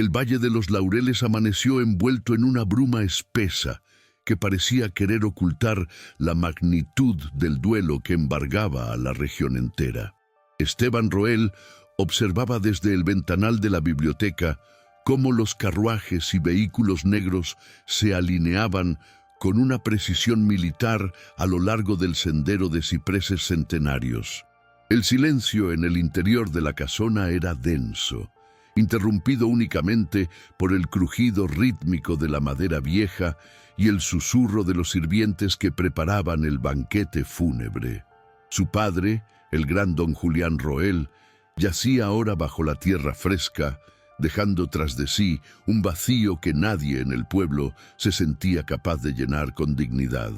El Valle de los Laureles amaneció envuelto en una bruma espesa que parecía querer ocultar la magnitud del duelo que embargaba a la región entera. Esteban Roel observaba desde el ventanal de la biblioteca cómo los carruajes y vehículos negros se alineaban con una precisión militar a lo largo del sendero de cipreses centenarios. El silencio en el interior de la casona era denso, interrumpido únicamente por el crujido rítmico de la madera vieja y el susurro de los sirvientes que preparaban el banquete fúnebre. Su padre, el gran don Julián Roel, yacía ahora bajo la tierra fresca, dejando tras de sí un vacío que nadie en el pueblo se sentía capaz de llenar con dignidad.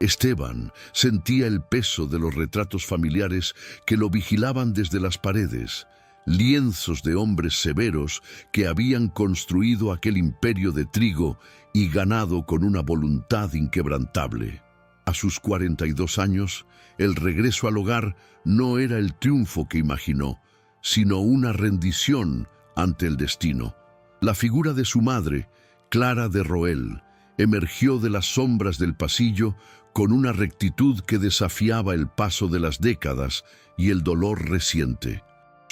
Esteban sentía el peso de los retratos familiares que lo vigilaban desde las paredes, lienzos de hombres severos que habían construido aquel imperio de trigo y ganado con una voluntad inquebrantable. A sus 42 años, el regreso al hogar no era el triunfo que imaginó, sino una rendición ante el destino. La figura de su madre, Clara de Roel, emergió de las sombras del pasillo con una rectitud que desafiaba el paso de las décadas y el dolor reciente.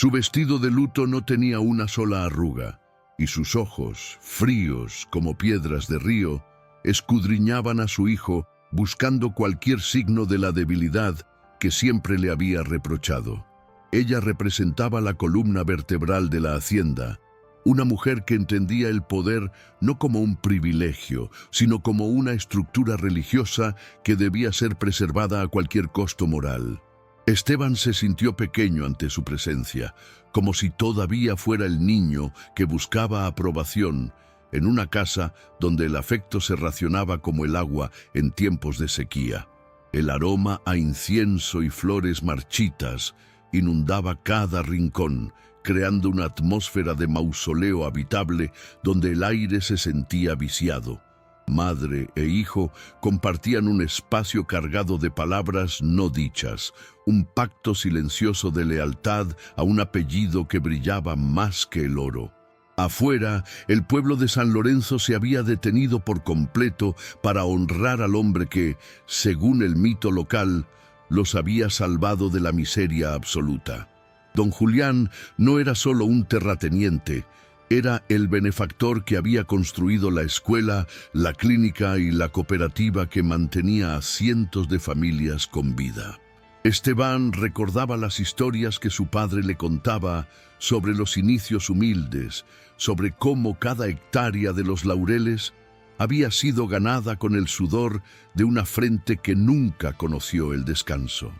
Su vestido de luto no tenía una sola arruga, y sus ojos, fríos como piedras de río, escudriñaban a su hijo buscando cualquier signo de la debilidad que siempre le había reprochado. Ella representaba la columna vertebral de la hacienda, una mujer que entendía el poder no como un privilegio, sino como una estructura religiosa que debía ser preservada a cualquier costo moral. Esteban se sintió pequeño ante su presencia, como si todavía fuera el niño que buscaba aprobación en una casa donde el afecto se racionaba como el agua en tiempos de sequía. El aroma a incienso y flores marchitas inundaba cada rincón, creando una atmósfera de mausoleo habitable donde el aire se sentía viciado. Madre e hijo compartían un espacio cargado de palabras no dichas, un pacto silencioso de lealtad a un apellido que brillaba más que el oro. Afuera, el pueblo de San Lorenzo se había detenido por completo para honrar al hombre que, según el mito local, los había salvado de la miseria absoluta. Don Julián no era solo un terrateniente, era el benefactor que había construido la escuela, la clínica y la cooperativa que mantenía a cientos de familias con vida. Esteban recordaba las historias que su padre le contaba sobre los inicios humildes, sobre cómo cada hectárea de los Laureles había sido ganada con el sudor de una frente que nunca conoció el descanso.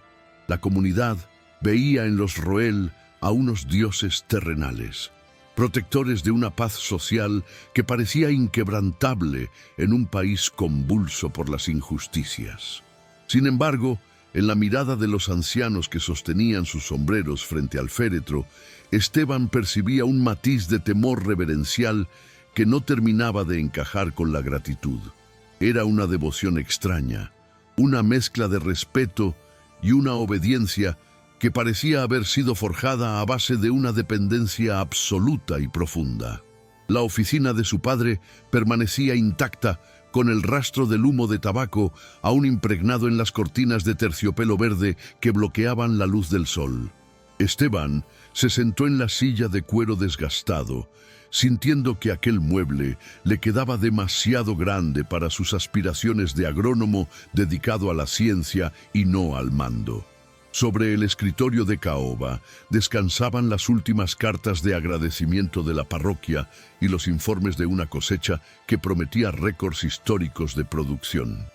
La comunidad veía en los Roel a unos dioses terrenales, protectores de una paz social que parecía inquebrantable en un país convulso por las injusticias. Sin embargo, en la mirada de los ancianos que sostenían sus sombreros frente al féretro, Esteban percibía un matiz de temor reverencial que no terminaba de encajar con la gratitud. Era una devoción extraña, una mezcla de respeto y una obediencia que parecía haber sido forjada a base de una dependencia absoluta y profunda. La oficina de su padre permanecía intacta, con el rastro del humo de tabaco aún impregnado en las cortinas de terciopelo verde que bloqueaban la luz del sol. Esteban se sentó en la silla de cuero desgastado, sintiendo que aquel mueble le quedaba demasiado grande para sus aspiraciones de agrónomo dedicado a la ciencia y no al mando. Sobre el escritorio de caoba descansaban las últimas cartas de agradecimiento de la parroquia y los informes de una cosecha que prometía récords históricos de producción.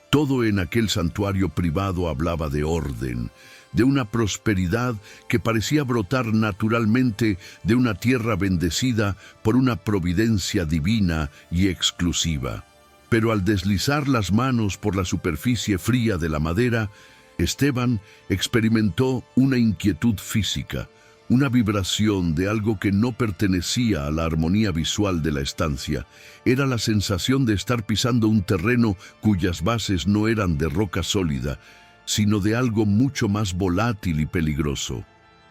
Todo en aquel santuario privado hablaba de orden, de una prosperidad que parecía brotar naturalmente de una tierra bendecida por una providencia divina y exclusiva. Pero al deslizar las manos por la superficie fría de la madera, Esteban experimentó una inquietud física, una vibración de algo que no pertenecía a la armonía visual de la estancia. Era la sensación de estar pisando un terreno cuyas bases no eran de roca sólida, sino de algo mucho más volátil y peligroso.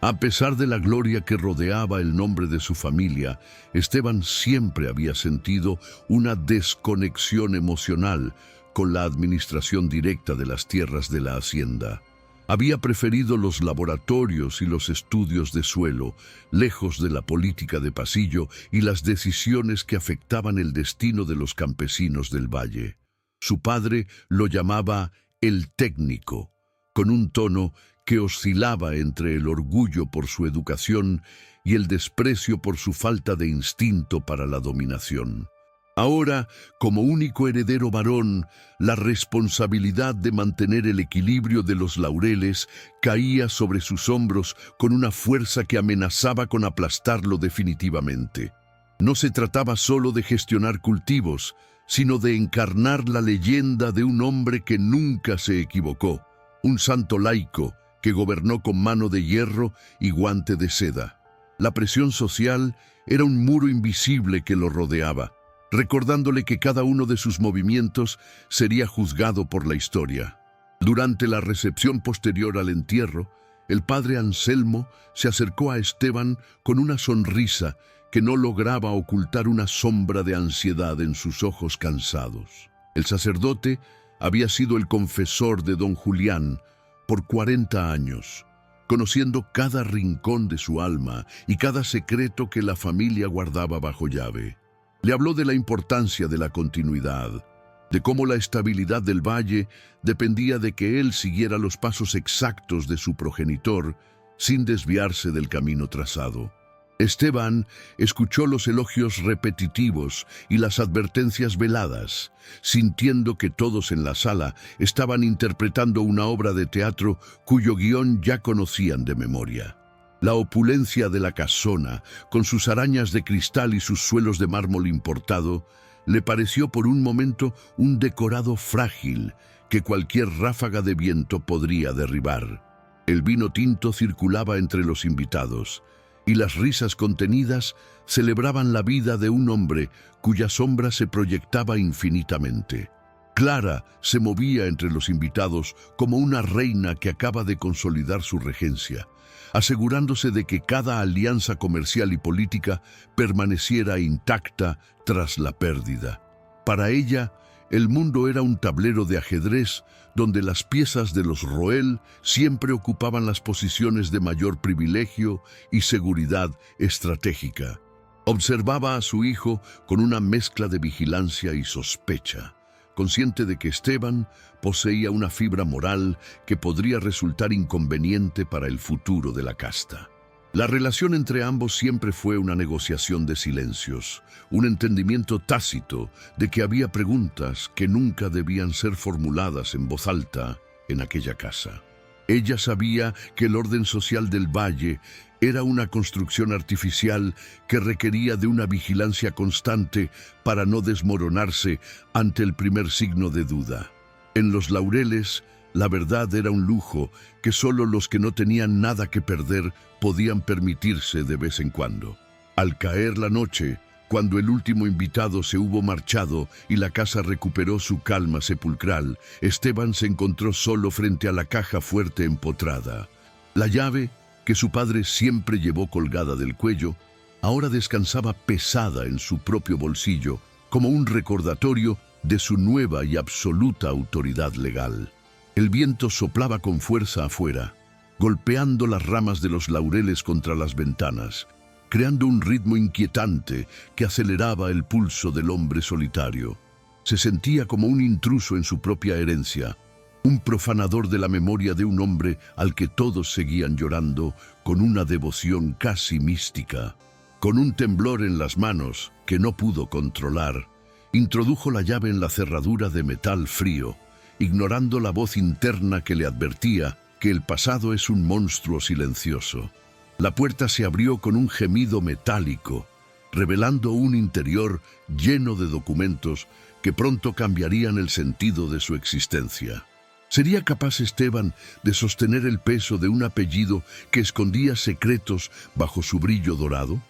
A pesar de la gloria que rodeaba el nombre de su familia, Esteban siempre había sentido una desconexión emocional con la administración directa de las tierras de la hacienda. Había preferido los laboratorios y los estudios de suelo, lejos de la política de pasillo y las decisiones que afectaban el destino de los campesinos del valle. Su padre lo llamaba el técnico, con un tono que oscilaba entre el orgullo por su educación y el desprecio por su falta de instinto para la dominación. Ahora, como único heredero varón, la responsabilidad de mantener el equilibrio de los laureles caía sobre sus hombros con una fuerza que amenazaba con aplastarlo definitivamente. No se trataba solo de gestionar cultivos, sino de encarnar la leyenda de un hombre que nunca se equivocó, un santo laico que gobernó con mano de hierro y guante de seda. La presión social era un muro invisible que lo rodeaba, recordándole que cada uno de sus movimientos sería juzgado por la historia. Durante la recepción posterior al entierro, el padre Anselmo se acercó a Esteban con una sonrisa que no lograba ocultar una sombra de ansiedad en sus ojos cansados. El sacerdote había sido el confesor de don Julián por 40 años, conociendo cada rincón de su alma y cada secreto que la familia guardaba bajo llave. Le habló de la importancia de la continuidad, de cómo la estabilidad del valle dependía de que él siguiera los pasos exactos de su progenitor sin desviarse del camino trazado. Esteban escuchó los elogios repetitivos y las advertencias veladas, sintiendo que todos en la sala estaban interpretando una obra de teatro cuyo guión ya conocían de memoria. La opulencia de la casona, con sus arañas de cristal y sus suelos de mármol importado, le pareció por un momento un decorado frágil que cualquier ráfaga de viento podría derribar. El vino tinto circulaba entre los invitados, y las risas contenidas celebraban la vida de un hombre cuya sombra se proyectaba infinitamente. Clara se movía entre los invitados como una reina que acaba de consolidar su regencia, asegurándose de que cada alianza comercial y política permaneciera intacta tras la pérdida. Para ella, el mundo era un tablero de ajedrez donde las piezas de los Roel siempre ocupaban las posiciones de mayor privilegio y seguridad estratégica. Observaba a su hijo con una mezcla de vigilancia y sospecha, consciente de que Esteban poseía una fibra moral que podría resultar inconveniente para el futuro de la casta. La relación entre ambos siempre fue una negociación de silencios, un entendimiento tácito de que había preguntas que nunca debían ser formuladas en voz alta en aquella casa. Ella sabía que el orden social del valle era una construcción artificial que requería de una vigilancia constante para no desmoronarse ante el primer signo de duda. En los Laureles, la verdad era un lujo que solo los que no tenían nada que perder podían permitirse de vez en cuando. Al caer la noche, cuando el último invitado se hubo marchado y la casa recuperó su calma sepulcral, Esteban se encontró solo frente a la caja fuerte empotrada. La llave, que su padre siempre llevó colgada del cuello, ahora descansaba pesada en su propio bolsillo, como un recordatorio de su nueva y absoluta autoridad legal. El viento soplaba con fuerza afuera, golpeando las ramas de los laureles contra las ventanas, creando un ritmo inquietante que aceleraba el pulso del hombre solitario. Se sentía como un intruso en su propia herencia, un profanador de la memoria de un hombre al que todos seguían llorando con una devoción casi mística. Con un temblor en las manos que no pudo controlar, introdujo la llave en la cerradura de metal frío, ignorando la voz interna que le advertía que el pasado es un monstruo silencioso. La puerta se abrió con un gemido metálico, revelando un interior lleno de documentos que pronto cambiarían el sentido de su existencia. ¿Sería capaz Esteban de sostener el peso de un apellido que escondía secretos bajo su brillo dorado?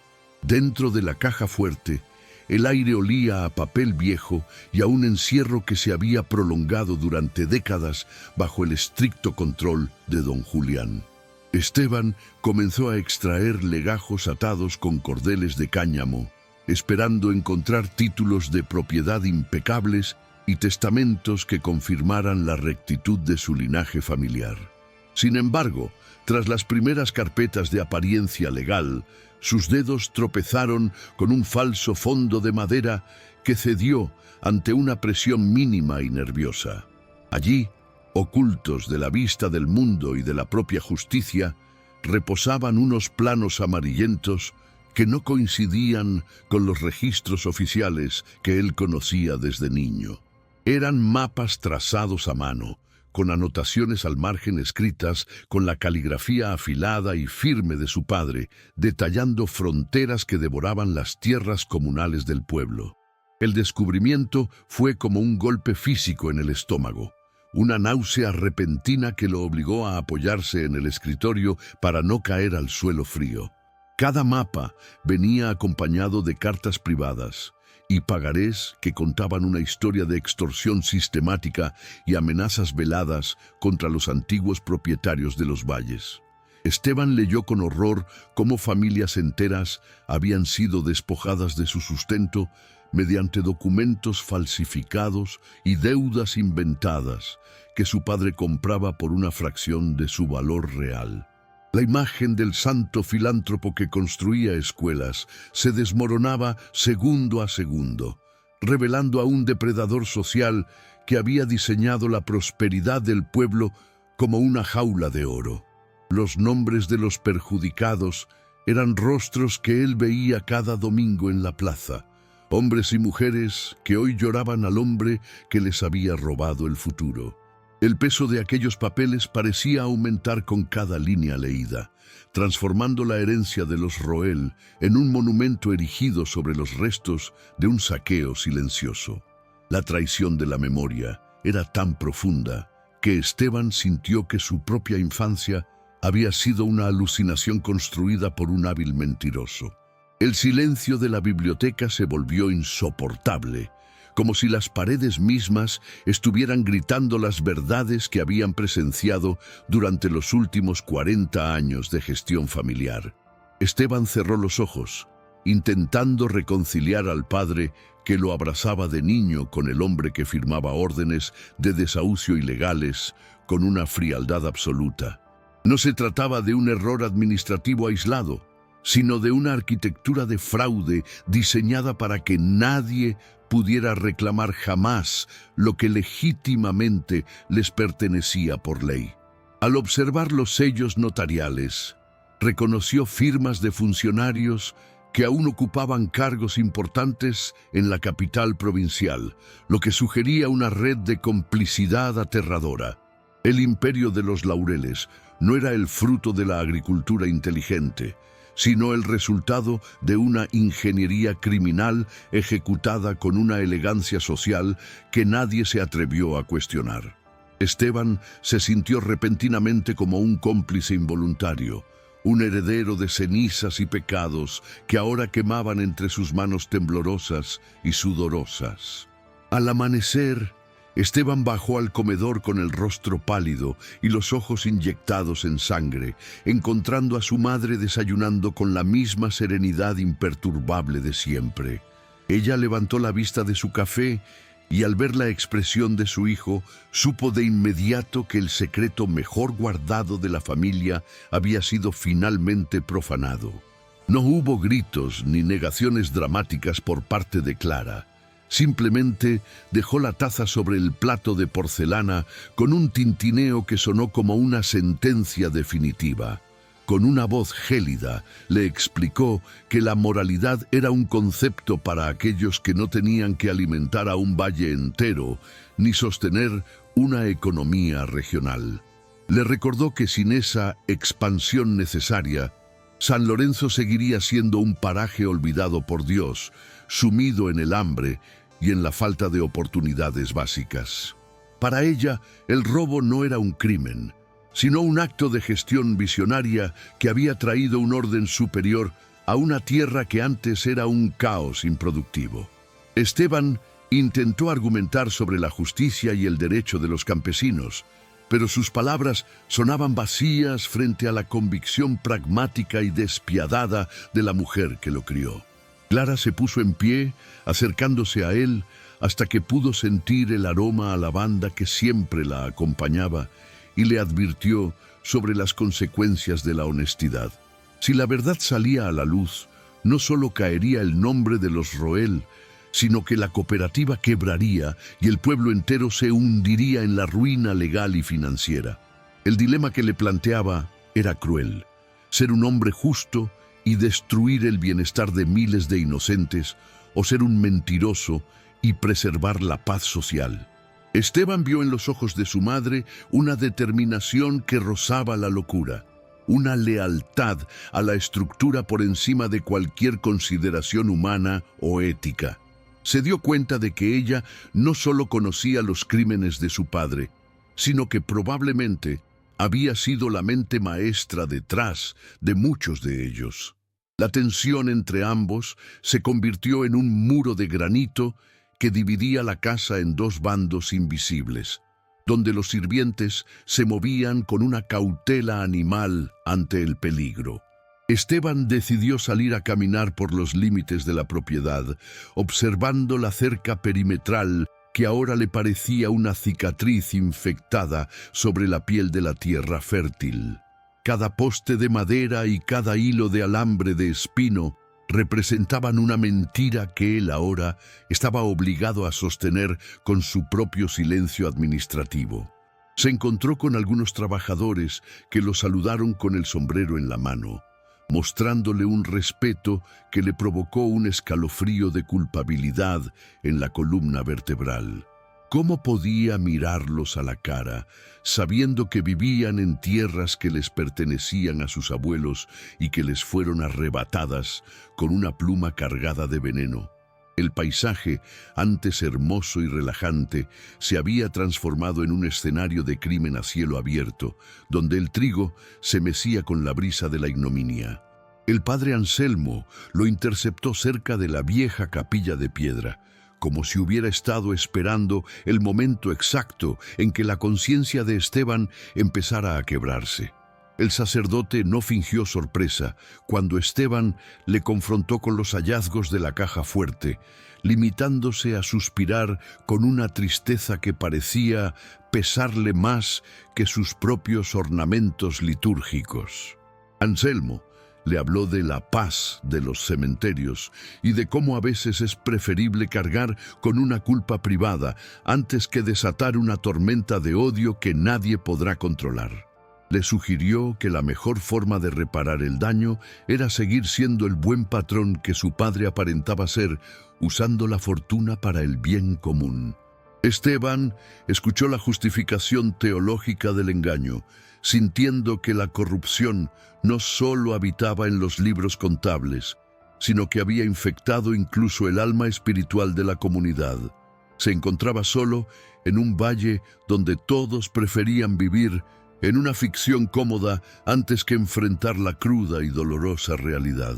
Dentro de la caja fuerte, el aire olía a papel viejo y a un encierro que se había prolongado durante décadas bajo el estricto control de don Julián. Esteban comenzó a extraer legajos atados con cordeles de cáñamo, esperando encontrar títulos de propiedad impecables y testamentos que confirmaran la rectitud de su linaje familiar. Sin embargo, tras las primeras carpetas de apariencia legal, sus dedos tropezaron con un falso fondo de madera que cedió ante una presión mínima y nerviosa. Allí, ocultos de la vista del mundo y de la propia justicia, reposaban unos planos amarillentos que no coincidían con los registros oficiales que él conocía desde niño. Eran mapas trazados a mano, con anotaciones al margen escritas con la caligrafía afilada y firme de su padre, detallando fronteras que devoraban las tierras comunales del pueblo. El descubrimiento fue como un golpe físico en el estómago, una náusea repentina que lo obligó a apoyarse en el escritorio para no caer al suelo frío. Cada mapa venía acompañado de cartas privadas y pagarés que contaban una historia de extorsión sistemática y amenazas veladas contra los antiguos propietarios de los valles. Esteban leyó con horror cómo familias enteras habían sido despojadas de su sustento mediante documentos falsificados y deudas inventadas que su padre compraba por una fracción de su valor real. La imagen del santo filántropo que construía escuelas se desmoronaba segundo a segundo, revelando a un depredador social que había diseñado la prosperidad del pueblo como una jaula de oro. Los nombres de los perjudicados eran rostros que él veía cada domingo en la plaza, hombres y mujeres que hoy lloraban al hombre que les había robado el futuro. El peso de aquellos papeles parecía aumentar con cada línea leída, transformando la herencia de los Roel en un monumento erigido sobre los restos de un saqueo silencioso. La traición de la memoria era tan profunda que Esteban sintió que su propia infancia había sido una alucinación construida por un hábil mentiroso. El silencio de la biblioteca se volvió insoportable, como si las paredes mismas estuvieran gritando las verdades que habían presenciado durante los últimos 40 años de gestión familiar. Esteban cerró los ojos, intentando reconciliar al padre que lo abrazaba de niño con el hombre que firmaba órdenes de desahucio ilegales con una frialdad absoluta. No se trataba de un error administrativo aislado, sino de una arquitectura de fraude diseñada para que nadie pudiera reclamar jamás lo que legítimamente les pertenecía por ley. Al observar los sellos notariales, reconoció firmas de funcionarios que aún ocupaban cargos importantes en la capital provincial, lo que sugería una red de complicidad aterradora. El imperio de los laureles no era el fruto de la agricultura inteligente, sino el resultado de una ingeniería criminal ejecutada con una elegancia social que nadie se atrevió a cuestionar. Esteban se sintió repentinamente como un cómplice involuntario, un heredero de cenizas y pecados que ahora quemaban entre sus manos temblorosas y sudorosas. Al amanecer, Esteban bajó al comedor con el rostro pálido y los ojos inyectados en sangre, encontrando a su madre desayunando con la misma serenidad imperturbable de siempre. Ella levantó la vista de su café y al ver la expresión de su hijo, supo de inmediato que el secreto mejor guardado de la familia había sido finalmente profanado. No hubo gritos ni negaciones dramáticas por parte de Clara. Simplemente dejó la taza sobre el plato de porcelana con un tintineo que sonó como una sentencia definitiva. Con una voz gélida le explicó que la moralidad era un concepto para aquellos que no tenían que alimentar a un valle entero ni sostener una economía regional. Le recordó que sin esa expansión necesaria, San Lorenzo seguiría siendo un paraje olvidado por Dios, sumido en el hambre y en la falta de oportunidades básicas. Para ella, el robo no era un crimen, sino un acto de gestión visionaria que había traído un orden superior a una tierra que antes era un caos improductivo. Esteban intentó argumentar sobre la justicia y el derecho de los campesinos, pero sus palabras sonaban vacías frente a la convicción pragmática y despiadada de la mujer que lo crió. Clara se puso en pie, acercándose a él, hasta que pudo sentir el aroma a lavanda que siempre la acompañaba, y le advirtió sobre las consecuencias de la honestidad. Si la verdad salía a la luz, no solo caería el nombre de los Roel, sino que la cooperativa quebraría y el pueblo entero se hundiría en la ruina legal y financiera. El dilema que le planteaba era cruel: ser un hombre justo y destruir el bienestar de miles de inocentes, o ser un mentiroso y preservar la paz social. Esteban vio en los ojos de su madre una determinación que rozaba la locura, una lealtad a la estructura por encima de cualquier consideración humana o ética. Se dio cuenta de que ella no solo conocía los crímenes de su padre, sino que probablemente había sido la mente maestra detrás de muchos de ellos. La tensión entre ambos se convirtió en un muro de granito que dividía la casa en dos bandos invisibles, donde los sirvientes se movían con una cautela animal ante el peligro. Esteban decidió salir a caminar por los límites de la propiedad, observando la cerca perimetral que ahora le parecía una cicatriz infectada sobre la piel de la tierra fértil. Cada poste de madera y cada hilo de alambre de espino representaban una mentira que él ahora estaba obligado a sostener con su propio silencio administrativo. Se encontró con algunos trabajadores que lo saludaron con el sombrero en la mano, mostrándole un respeto que le provocó un escalofrío de culpabilidad en la columna vertebral. ¿Cómo podía mirarlos a la cara, sabiendo que vivían en tierras que les pertenecían a sus abuelos y que les fueron arrebatadas con una pluma cargada de veneno? El paisaje, antes hermoso y relajante, se había transformado en un escenario de crimen a cielo abierto, donde el trigo se mecía con la brisa de la ignominia. El padre Anselmo lo interceptó cerca de la vieja capilla de piedra, como si hubiera estado esperando el momento exacto en que la conciencia de Esteban empezara a quebrarse. El sacerdote no fingió sorpresa cuando Esteban le confrontó con los hallazgos de la caja fuerte, limitándose a suspirar con una tristeza que parecía pesarle más que sus propios ornamentos litúrgicos. Anselmo le habló de la paz de los cementerios y de cómo a veces es preferible cargar con una culpa privada antes que desatar una tormenta de odio que nadie podrá controlar. Le sugirió que la mejor forma de reparar el daño era seguir siendo el buen patrón que su padre aparentaba ser, usando la fortuna para el bien común. Esteban escuchó la justificación teológica del engaño, sintiendo que la corrupción no solo habitaba en los libros contables, sino que había infectado incluso el alma espiritual de la comunidad. Se encontraba solo en un valle donde todos preferían vivir en una ficción cómoda antes que enfrentar la cruda y dolorosa realidad.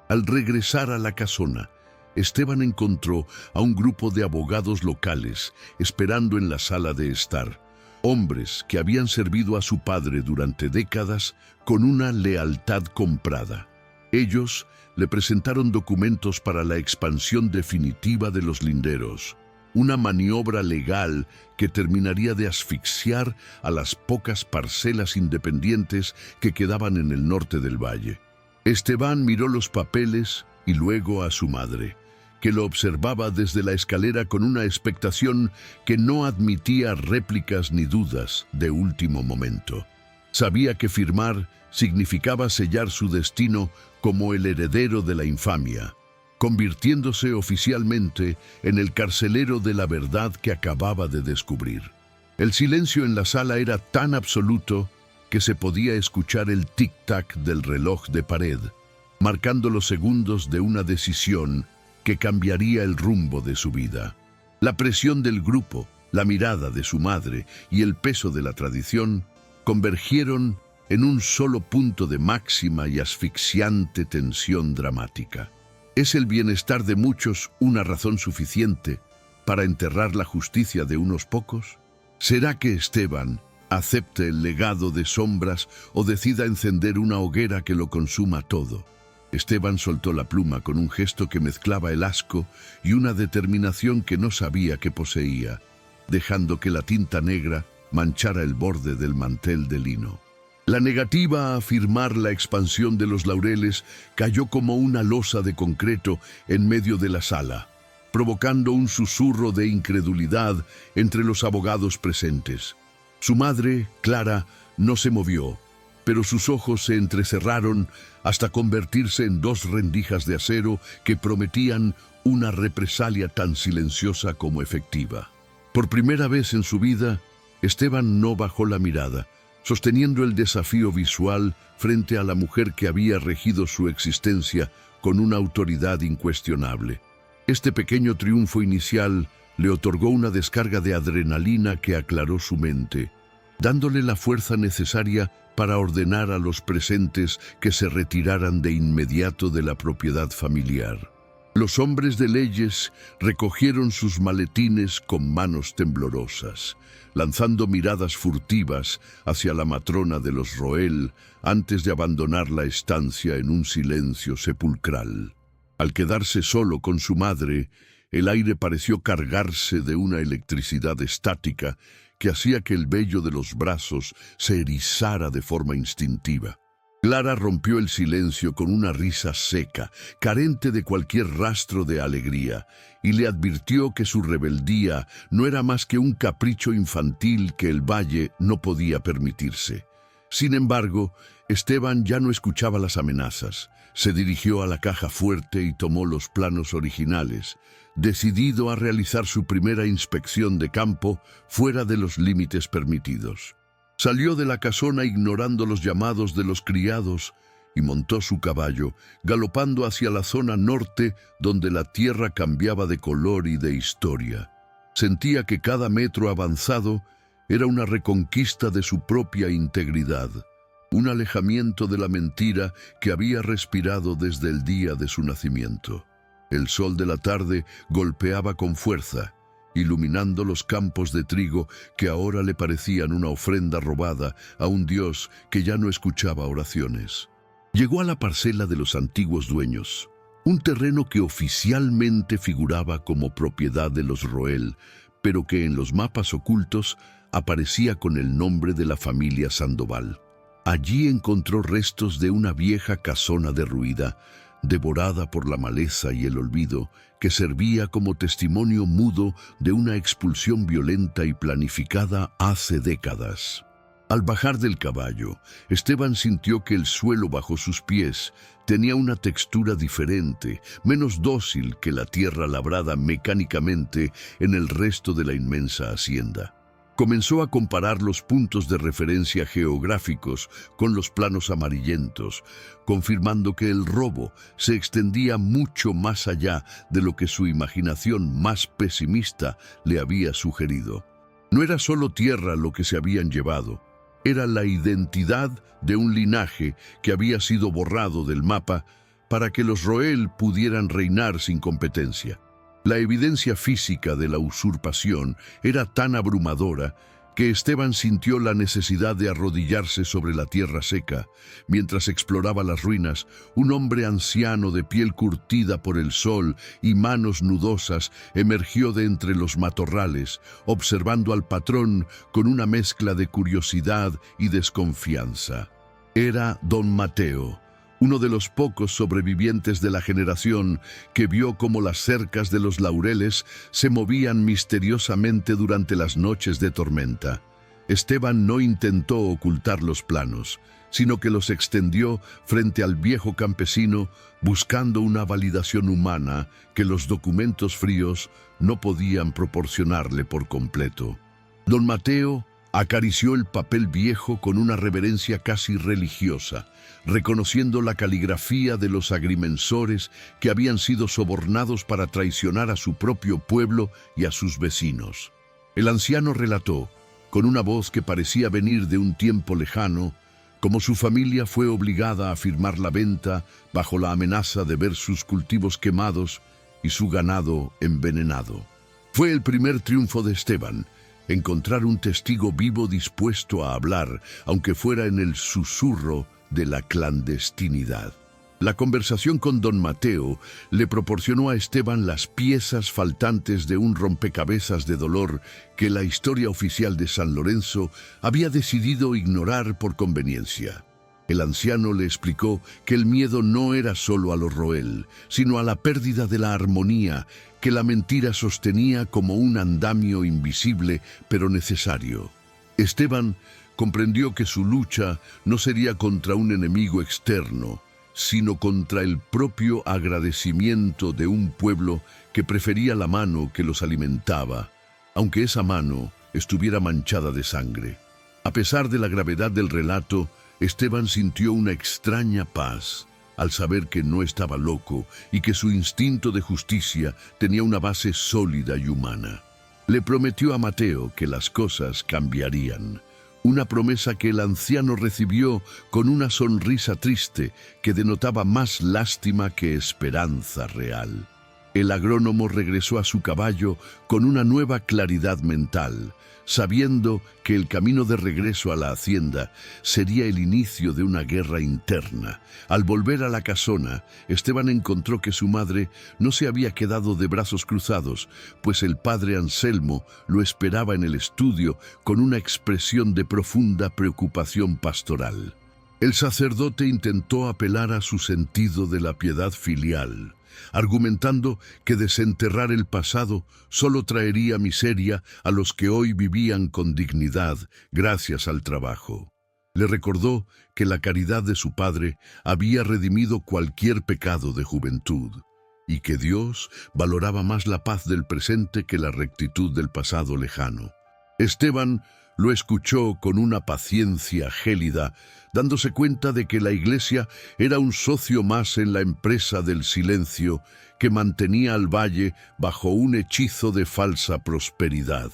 Al regresar a la casona, Esteban encontró a un grupo de abogados locales esperando en la sala de estar, hombres que habían servido a su padre durante décadas con una lealtad comprada. Ellos le presentaron documentos para la expansión definitiva de los linderos, una maniobra legal que terminaría de asfixiar a las pocas parcelas independientes que quedaban en el norte del valle. Esteban miró los papeles y luego a su madre, que lo observaba desde la escalera con una expectación que no admitía réplicas ni dudas de último momento. Sabía que firmar significaba sellar su destino como el heredero de la infamia, convirtiéndose oficialmente en el carcelero de la verdad que acababa de descubrir. El silencio en la sala era tan absoluto que se podía escuchar el tic-tac del reloj de pared, marcando los segundos de una decisión que cambiaría el rumbo de su vida. La presión del grupo, la mirada de su madre y el peso de la tradición convergieron en un solo punto de máxima y asfixiante tensión dramática. ¿Es el bienestar de muchos una razón suficiente para enterrar la justicia de unos pocos? ¿Será que Esteban acepte el legado de sombras o decida encender una hoguera que lo consuma todo. Esteban soltó la pluma con un gesto que mezclaba el asco y una determinación que no sabía que poseía, dejando que la tinta negra manchara el borde del mantel de lino. La negativa a afirmar la expansión de los laureles cayó como una losa de concreto en medio de la sala, provocando un susurro de incredulidad entre los abogados presentes. Su madre, Clara, no se movió, pero sus ojos se entrecerraron hasta convertirse en dos rendijas de acero que prometían una represalia tan silenciosa como efectiva. Por primera vez en su vida, Esteban no bajó la mirada, sosteniendo el desafío visual frente a la mujer que había regido su existencia con una autoridad incuestionable. Este pequeño triunfo inicial le otorgó una descarga de adrenalina que aclaró su mente, dándole la fuerza necesaria para ordenar a los presentes que se retiraran de inmediato de la propiedad familiar. Los hombres de leyes recogieron sus maletines con manos temblorosas, lanzando miradas furtivas hacia la matrona de los Roel antes de abandonar la estancia en un silencio sepulcral. Al quedarse solo con su madre, el aire pareció cargarse de una electricidad estática que hacía que el vello de los brazos se erizara de forma instintiva. Clara rompió el silencio con una risa seca, carente de cualquier rastro de alegría, y le advirtió que su rebeldía no era más que un capricho infantil que el valle no podía permitirse. Sin embargo, Esteban ya no escuchaba las amenazas. Se dirigió a la caja fuerte y tomó los planos originales, decidido a realizar su primera inspección de campo fuera de los límites permitidos. Salió de la casona ignorando los llamados de los criados y montó su caballo, galopando hacia la zona norte donde la tierra cambiaba de color y de historia. Sentía que cada metro avanzado era una reconquista de su propia integridad, un alejamiento de la mentira que había respirado desde el día de su nacimiento. El sol de la tarde golpeaba con fuerza, iluminando los campos de trigo que ahora le parecían una ofrenda robada a un Dios que ya no escuchaba oraciones. Llegó a la parcela de los antiguos dueños, un terreno que oficialmente figuraba como propiedad de los Roel, pero que en los mapas ocultos aparecía con el nombre de la familia Sandoval. Allí encontró restos de una vieja casona derruida, devorada por la maleza y el olvido, que servía como testimonio mudo de una expulsión violenta y planificada hace décadas. Al bajar del caballo, Esteban sintió que el suelo bajo sus pies tenía una textura diferente, menos dócil que la tierra labrada mecánicamente en el resto de la inmensa hacienda. Comenzó a comparar los puntos de referencia geográficos con los planos amarillentos, confirmando que el robo se extendía mucho más allá de lo que su imaginación más pesimista le había sugerido. No era solo tierra lo que se habían llevado, era la identidad de un linaje que había sido borrado del mapa para que los Roel pudieran reinar sin competencia. La evidencia física de la usurpación era tan abrumadora que Esteban sintió la necesidad de arrodillarse sobre la tierra seca. Mientras exploraba las ruinas, un hombre anciano de piel curtida por el sol y manos nudosas emergió de entre los matorrales, observando al patrón con una mezcla de curiosidad y desconfianza. Era don Mateo, uno de los pocos sobrevivientes de la generación que vio cómo las cercas de los laureles se movían misteriosamente durante las noches de tormenta. Esteban no intentó ocultar los planos, sino que los extendió frente al viejo campesino buscando una validación humana que los documentos fríos no podían proporcionarle por completo. Don Mateo acarició el papel viejo con una reverencia casi religiosa, reconociendo la caligrafía de los agrimensores que habían sido sobornados para traicionar a su propio pueblo y a sus vecinos. El anciano relató, con una voz que parecía venir de un tiempo lejano, cómo su familia fue obligada a firmar la venta bajo la amenaza de ver sus cultivos quemados y su ganado envenenado. Fue el primer triunfo de Esteban, encontrar un testigo vivo dispuesto a hablar, aunque fuera en el susurro de la clandestinidad. La conversación con don Mateo le proporcionó a Esteban las piezas faltantes de un rompecabezas de dolor que la historia oficial de San Lorenzo había decidido ignorar por conveniencia. El anciano le explicó que el miedo no era solo a lo roel, sino a la pérdida de la armonía que la mentira sostenía como un andamio invisible pero necesario. Esteban comprendió que su lucha no sería contra un enemigo externo, sino contra el propio agradecimiento de un pueblo que prefería la mano que los alimentaba, aunque esa mano estuviera manchada de sangre. A pesar de la gravedad del relato, Esteban sintió una extraña paz al saber que no estaba loco y que su instinto de justicia tenía una base sólida y humana. Le prometió a Mateo que las cosas cambiarían, una promesa que el anciano recibió con una sonrisa triste que denotaba más lástima que esperanza real. El agrónomo regresó a su caballo con una nueva claridad mental, sabiendo que el camino de regreso a la hacienda sería el inicio de una guerra interna. Al volver a la casona, Esteban encontró que su madre no se había quedado de brazos cruzados, pues el padre Anselmo lo esperaba en el estudio con una expresión de profunda preocupación pastoral. El sacerdote intentó apelar a su sentido de la piedad filial, argumentando que desenterrar el pasado solo traería miseria a los que hoy vivían con dignidad gracias al trabajo. Le recordó que la caridad de su padre había redimido cualquier pecado de juventud y que Dios valoraba más la paz del presente que la rectitud del pasado lejano. Esteban lo escuchó con una paciencia gélida, dándose cuenta de que la Iglesia era un socio más en la empresa del silencio que mantenía al valle bajo un hechizo de falsa prosperidad.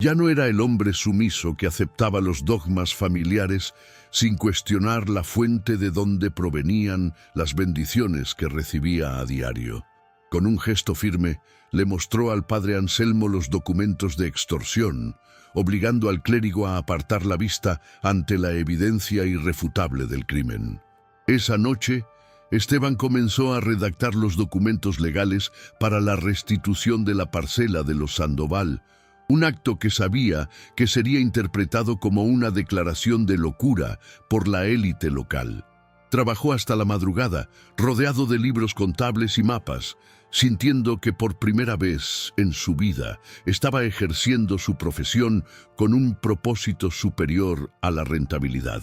Ya no era el hombre sumiso que aceptaba los dogmas familiares sin cuestionar la fuente de donde provenían las bendiciones que recibía a diario. Con un gesto firme, le mostró al padre Anselmo los documentos de extorsión, obligando al clérigo a apartar la vista ante la evidencia irrefutable del crimen. Esa noche, Esteban comenzó a redactar los documentos legales para la restitución de la parcela de los Sandoval, un acto que sabía que sería interpretado como una declaración de locura por la élite local. Trabajó hasta la madrugada, rodeado de libros contables y mapas, sintiendo que por primera vez en su vida estaba ejerciendo su profesión con un propósito superior a la rentabilidad.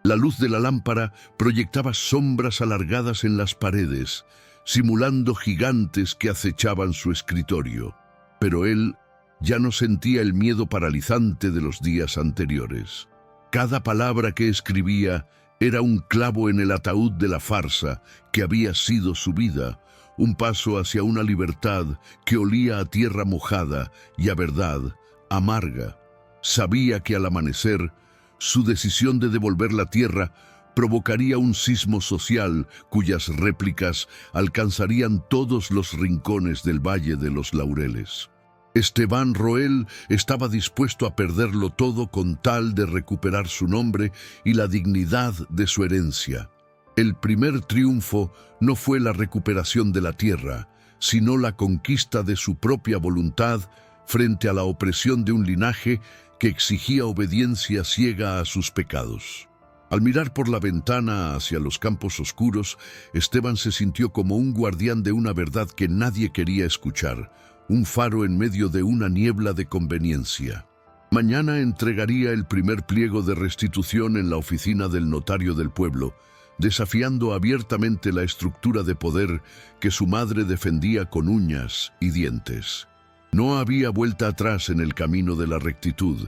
La luz de la lámpara proyectaba sombras alargadas en las paredes, simulando gigantes que acechaban su escritorio. Pero él ya no sentía el miedo paralizante de los días anteriores. Cada palabra que escribía era un clavo en el ataúd de la farsa que había sido su vida, un paso hacia una libertad que olía a tierra mojada y a verdad amarga. Sabía que al amanecer, su decisión de devolver la tierra provocaría un sismo social cuyas réplicas alcanzarían todos los rincones del Valle de los Laureles. Esteban Roel estaba dispuesto a perderlo todo con tal de recuperar su nombre y la dignidad de su herencia. El primer triunfo no fue la recuperación de la tierra, sino la conquista de su propia voluntad frente a la opresión de un linaje que exigía obediencia ciega a sus pecados. Al mirar por la ventana hacia los campos oscuros, Esteban se sintió como un guardián de una verdad que nadie quería escuchar, un faro en medio de una niebla de conveniencia. Mañana entregaría el primer pliego de restitución en la oficina del notario del pueblo, desafiando abiertamente la estructura de poder que su madre defendía con uñas y dientes. No había vuelta atrás en el camino de la rectitud,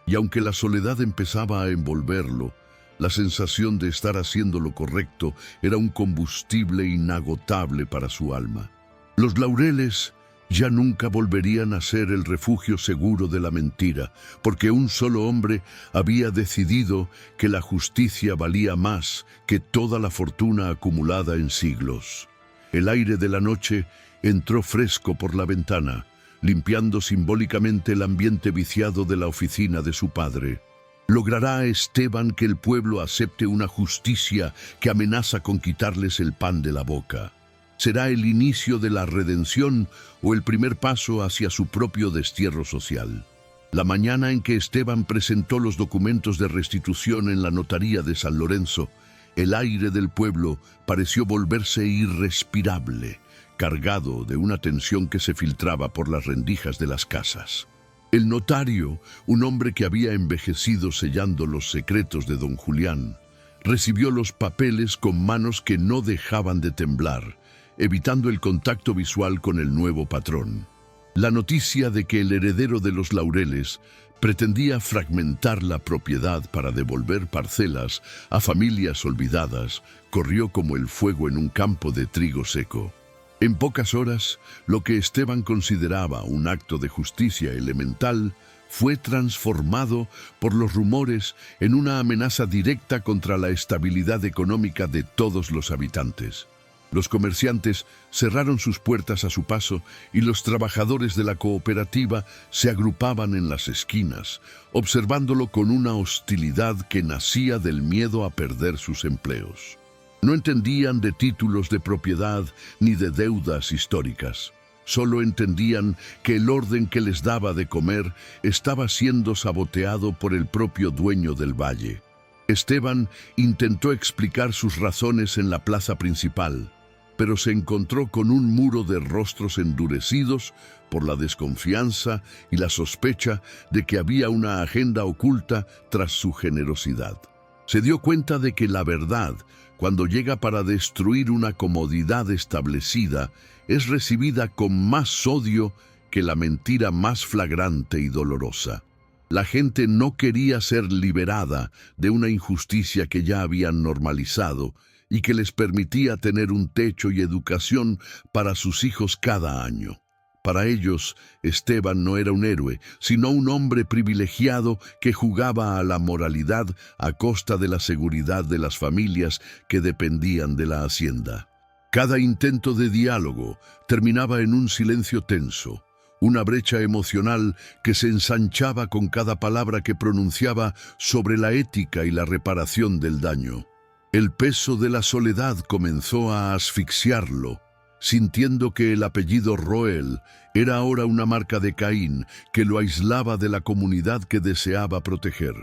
y aunque la soledad empezaba a envolverlo, la sensación de estar haciendo lo correcto era un combustible inagotable para su alma. Los Laureles ya nunca volverían a ser el refugio seguro de la mentira, porque un solo hombre había decidido que la justicia valía más que toda la fortuna acumulada en siglos. El aire de la noche entró fresco por la ventana, limpiando simbólicamente el ambiente viciado de la oficina de su padre. ¿Logrará Esteban que el pueblo acepte una justicia que amenaza con quitarles el pan de la boca? ¿Será el inicio de la redención o el primer paso hacia su propio destierro social? La mañana en que Esteban presentó los documentos de restitución en la notaría de San Lorenzo, el aire del pueblo pareció volverse irrespirable, cargado de una tensión que se filtraba por las rendijas de las casas. El notario, un hombre que había envejecido sellando los secretos de don Julián, recibió los papeles con manos que no dejaban de temblar, evitando el contacto visual con el nuevo patrón. La noticia de que el heredero de los Laureles pretendía fragmentar la propiedad para devolver parcelas a familias olvidadas corrió como el fuego en un campo de trigo seco. En pocas horas, lo que Esteban consideraba un acto de justicia elemental fue transformado por los rumores en una amenaza directa contra la estabilidad económica de todos los habitantes. Los comerciantes cerraron sus puertas a su paso y los trabajadores de la cooperativa se agrupaban en las esquinas, observándolo con una hostilidad que nacía del miedo a perder sus empleos. No entendían de títulos de propiedad ni de deudas históricas. Solo entendían que el orden que les daba de comer estaba siendo saboteado por el propio dueño del valle. Esteban intentó explicar sus razones en la plaza principal, pero se encontró con un muro de rostros endurecidos por la desconfianza y la sospecha de que había una agenda oculta tras su generosidad. Se dio cuenta de que la verdad, cuando llega para destruir una comodidad establecida, es recibida con más odio que la mentira más flagrante y dolorosa. La gente no quería ser liberada de una injusticia que ya habían normalizado y que les permitía tener un techo y educación para sus hijos cada año. Para ellos, Esteban no era un héroe, sino un hombre privilegiado que jugaba a la moralidad a costa de la seguridad de las familias que dependían de la hacienda. Cada intento de diálogo terminaba en un silencio tenso, una brecha emocional que se ensanchaba con cada palabra que pronunciaba sobre la ética y la reparación del daño. El peso de la soledad comenzó a asfixiarlo, sintiendo que el apellido Roel era ahora una marca de Caín que lo aislaba de la comunidad que deseaba proteger.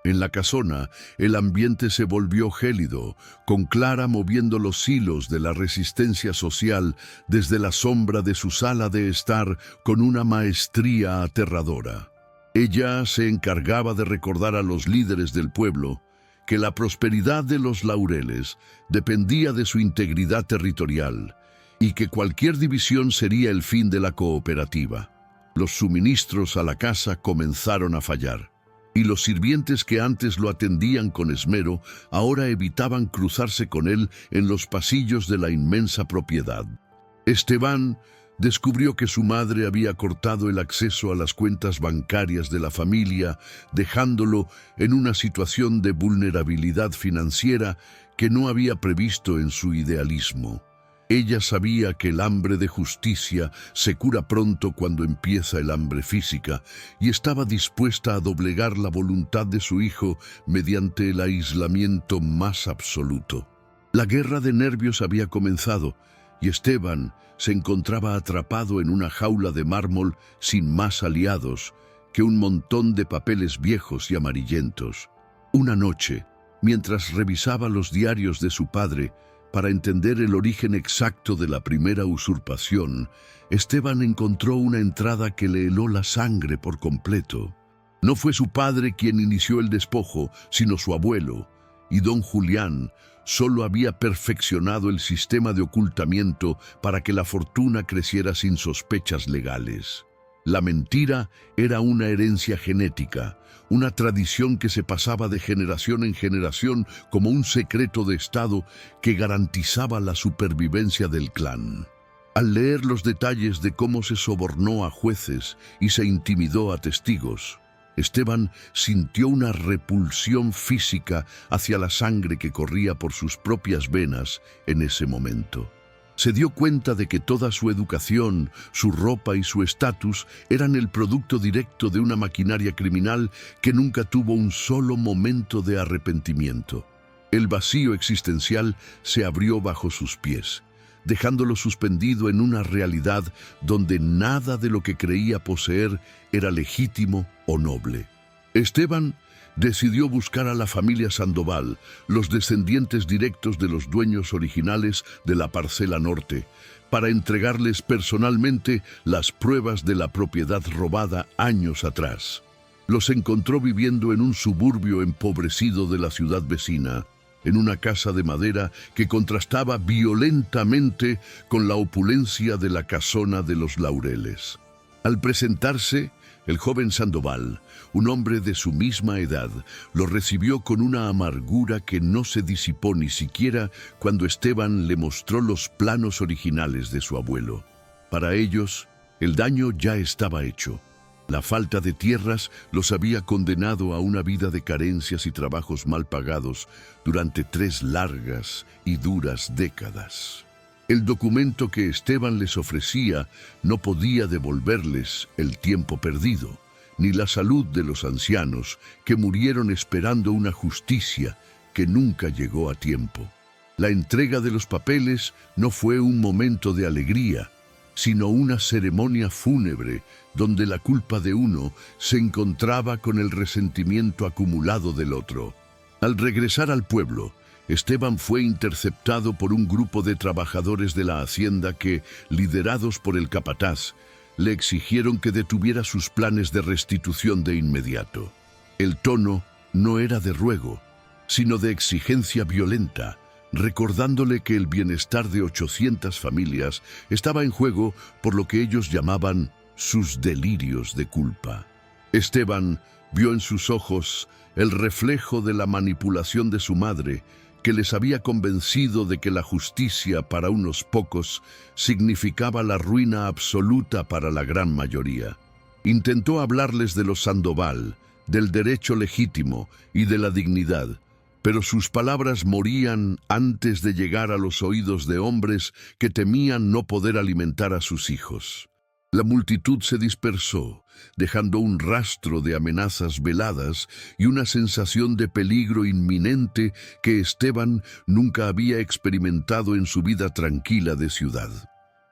En la casona, el ambiente se volvió gélido, con Clara moviendo los hilos de la resistencia social desde la sombra de su sala de estar con una maestría aterradora. Ella se encargaba de recordar a los líderes del pueblo que la prosperidad de los Laureles dependía de su integridad territorial y que cualquier división sería el fin de la cooperativa. Los suministros a la casa comenzaron a fallar, y los sirvientes que antes lo atendían con esmero ahora evitaban cruzarse con él en los pasillos de la inmensa propiedad. Esteban descubrió que su madre había cortado el acceso a las cuentas bancarias de la familia, dejándolo en una situación de vulnerabilidad financiera que no había previsto en su idealismo. Ella sabía que el hambre de justicia se cura pronto cuando empieza el hambre física, y estaba dispuesta a doblegar la voluntad de su hijo mediante el aislamiento más absoluto. La guerra de nervios había comenzado, y Esteban se encontraba atrapado en una jaula de mármol sin más aliados que un montón de papeles viejos y amarillentos. Una noche, mientras revisaba los diarios de su padre, para entender el origen exacto de la primera usurpación, Esteban encontró una entrada que le heló la sangre por completo. No fue su padre quien inició el despojo, sino su abuelo, y don Julián solo había perfeccionado el sistema de ocultamiento para que la fortuna creciera sin sospechas legales. La mentira era una herencia genética, una tradición que se pasaba de generación en generación como un secreto de Estado que garantizaba la supervivencia del clan. Al leer los detalles de cómo se sobornó a jueces y se intimidó a testigos, Esteban sintió una repulsión física hacia la sangre que corría por sus propias venas en ese momento. Se dio cuenta de que toda su educación, su ropa y su estatus eran el producto directo de una maquinaria criminal que nunca tuvo un solo momento de arrepentimiento. El vacío existencial se abrió bajo sus pies, dejándolo suspendido en una realidad donde nada de lo que creía poseer era legítimo o noble. Esteban decidió buscar a la familia Sandoval, los descendientes directos de los dueños originales de la parcela norte, para entregarles personalmente las pruebas de la propiedad robada años atrás. Los encontró viviendo en un suburbio empobrecido de la ciudad vecina, en una casa de madera que contrastaba violentamente con la opulencia de la casona de los Laureles. Al presentarse, el joven Sandoval, un hombre de su misma edad, lo recibió con una amargura que no se disipó ni siquiera cuando Esteban le mostró los planos originales de su abuelo. Para ellos, el daño ya estaba hecho. La falta de tierras los había condenado a una vida de carencias y trabajos mal pagados durante 3 largas y duras décadas. El documento que Esteban les ofrecía no podía devolverles el tiempo perdido, ni la salud de los ancianos que murieron esperando una justicia que nunca llegó a tiempo. La entrega de los papeles no fue un momento de alegría, sino una ceremonia fúnebre donde la culpa de uno se encontraba con el resentimiento acumulado del otro. Al regresar al pueblo, Esteban fue interceptado por un grupo de trabajadores de la hacienda que, liderados por el capataz, le exigieron que detuviera sus planes de restitución de inmediato. El tono no era de ruego, sino de exigencia violenta, recordándole que el bienestar de 800 familias estaba en juego por lo que ellos llamaban sus delirios de culpa. Esteban vio en sus ojos el reflejo de la manipulación de su madre, que les había convencido de que la justicia para unos pocos significaba la ruina absoluta para la gran mayoría. Intentó hablarles de los Sandoval, del derecho legítimo y de la dignidad, pero sus palabras morían antes de llegar a los oídos de hombres que temían no poder alimentar a sus hijos. La multitud se dispersó, dejando un rastro de amenazas veladas y una sensación de peligro inminente que Esteban nunca había experimentado en su vida tranquila de ciudad.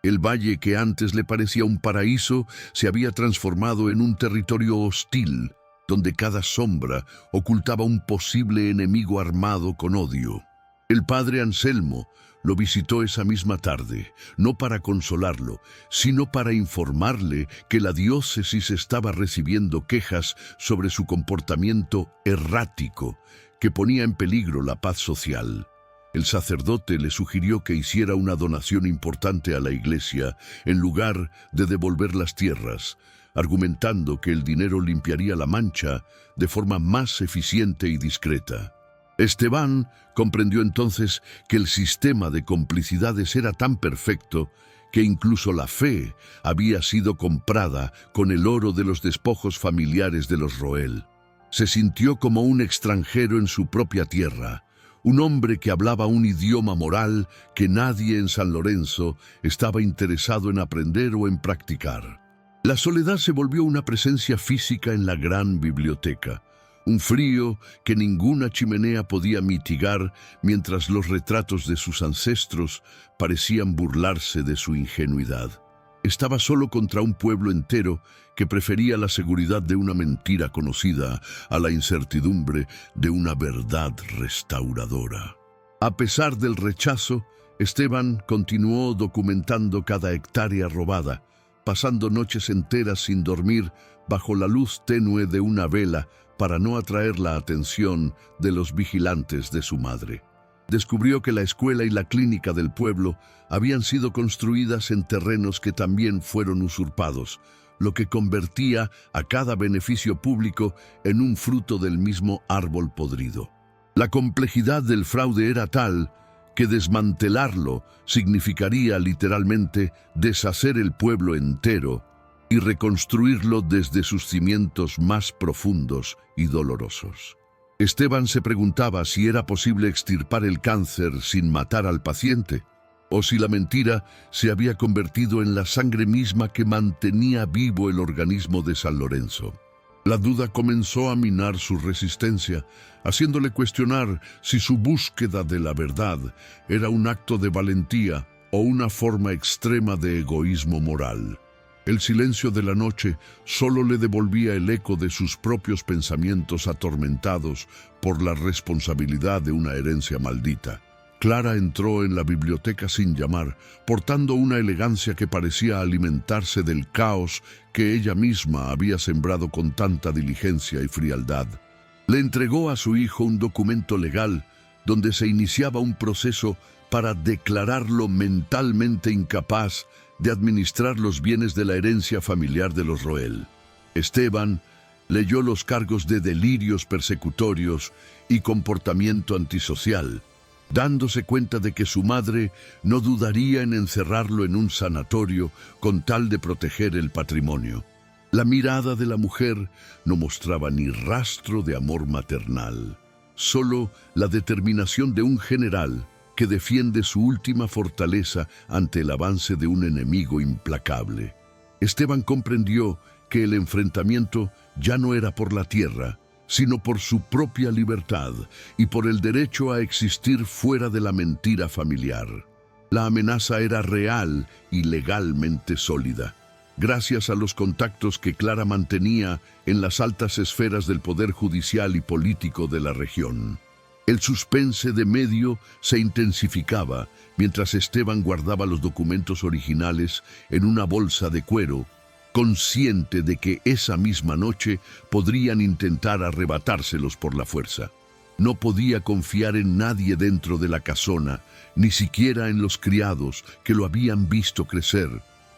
El valle que antes le parecía un paraíso se había transformado en un territorio hostil, donde cada sombra ocultaba un posible enemigo armado con odio. El padre Anselmo lo visitó esa misma tarde, no para consolarlo, sino para informarle que la diócesis estaba recibiendo quejas sobre su comportamiento errático, que ponía en peligro la paz social. El sacerdote le sugirió que hiciera una donación importante a la iglesia en lugar de devolver las tierras, argumentando que el dinero limpiaría la mancha de forma más eficiente y discreta. Esteban comprendió entonces que el sistema de complicidades era tan perfecto que incluso la fe había sido comprada con el oro de los despojos familiares de los Roel. Se sintió como un extranjero en su propia tierra, un hombre que hablaba un idioma moral que nadie en San Lorenzo estaba interesado en aprender o en practicar. La soledad se volvió una presencia física en la gran biblioteca, un frío que ninguna chimenea podía mitigar mientras los retratos de sus ancestros parecían burlarse de su ingenuidad. Estaba solo contra un pueblo entero que prefería la seguridad de una mentira conocida a la incertidumbre de una verdad restauradora. A pesar del rechazo, Esteban continuó documentando cada hectárea robada, pasando noches enteras sin dormir bajo la luz tenue de una vela para no atraer la atención de los vigilantes de su madre. Descubrió que la escuela y la clínica del pueblo habían sido construidas en terrenos que también fueron usurpados, lo que convertía a cada beneficio público en un fruto del mismo árbol podrido. La complejidad del fraude era tal que desmantelarlo significaría literalmente deshacer el pueblo entero y reconstruirlo desde sus cimientos más profundos y dolorosos. Esteban se preguntaba si era posible extirpar el cáncer sin matar al paciente. o si la mentira se había convertido en la sangre misma que mantenía vivo el organismo de San Lorenzo. La duda comenzó a minar su resistencia, haciéndole cuestionar si su búsqueda de la verdad era un acto de valentía o una forma extrema de egoísmo moral. El silencio de la noche solo le devolvía el eco de sus propios pensamientos atormentados por la responsabilidad de una herencia maldita. Clara entró en la biblioteca sin llamar, portando una elegancia que parecía alimentarse del caos que ella misma había sembrado con tanta diligencia y frialdad. Le entregó a su hijo un documento legal donde se iniciaba un proceso para declararlo mentalmente incapaz de administrar los bienes de la herencia familiar de los Roel. Esteban leyó los cargos de delirios persecutorios y comportamiento antisocial, dándose cuenta de que su madre no dudaría en encerrarlo en un sanatorio con tal de proteger el patrimonio. La mirada de la mujer no mostraba ni rastro de amor maternal, solo la determinación de un general que defiende su última fortaleza ante el avance de un enemigo implacable. Esteban comprendió que el enfrentamiento ya no era por la tierra, sino por su propia libertad y por el derecho a existir fuera de la mentira familiar. La amenaza era real y legalmente sólida. Gracias a los contactos que Clara mantenía en las altas esferas del poder judicial y político de la región. El suspense de medio se intensificaba mientras Esteban guardaba los documentos originales en una bolsa de cuero, consciente de que esa misma noche podrían intentar arrebatárselos por la fuerza. No podía confiar en nadie dentro de la casona, ni siquiera en los criados que lo habían visto crecer,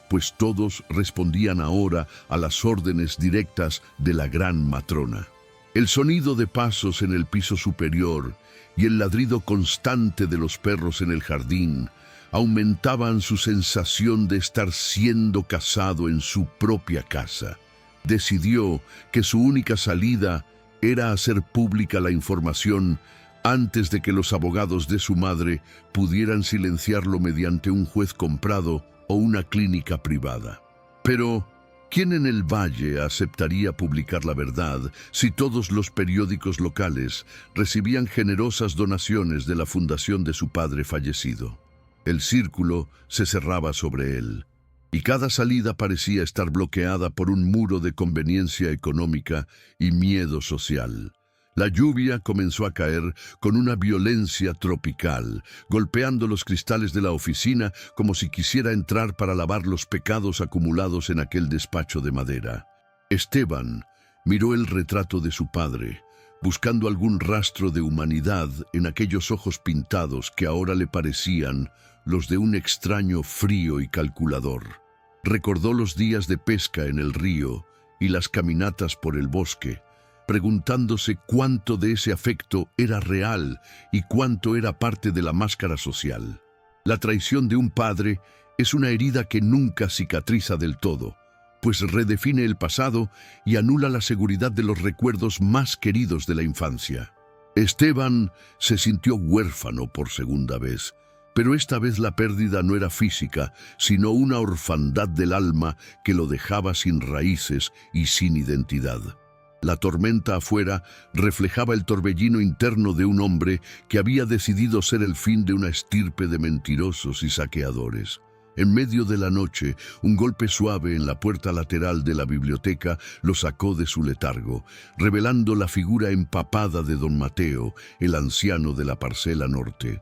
pues todos respondían ahora a las órdenes directas de la gran matrona. El sonido de pasos en el piso superior y el ladrido constante de los perros en el jardín aumentaban su sensación de estar siendo cazado en su propia casa. Decidió que su única salida era hacer pública la información antes de que los abogados de su madre pudieran silenciarlo mediante un juez comprado o una clínica privada. Pero ¿quién en el valle aceptaría publicar la verdad si todos los periódicos locales recibían generosas donaciones de la fundación de su padre fallecido? El círculo se cerraba sobre él, y cada salida parecía estar bloqueada por un muro de conveniencia económica y miedo social. La lluvia comenzó a caer con una violencia tropical, golpeando los cristales de la oficina como si quisiera entrar para lavar los pecados acumulados en aquel despacho de madera. Esteban miró el retrato de su padre, buscando algún rastro de humanidad en aquellos ojos pintados que ahora le parecían los de un extraño frío y calculador. Recordó los días de pesca en el río y las caminatas por el bosque, preguntándose cuánto de ese afecto era real y cuánto era parte de la máscara social. La traición de un padre es una herida que nunca cicatriza del todo, pues redefine el pasado y anula la seguridad de los recuerdos más queridos de la infancia. Esteban se sintió huérfano por segunda vez, pero esta vez la pérdida no era física, sino una orfandad del alma que lo dejaba sin raíces y sin identidad. La tormenta afuera reflejaba el torbellino interno de un hombre que había decidido ser el fin de una estirpe de mentirosos y saqueadores. En medio de la noche, un golpe suave en la puerta lateral de la biblioteca lo sacó de su letargo, revelando la figura empapada de don Mateo, el anciano de la parcela norte.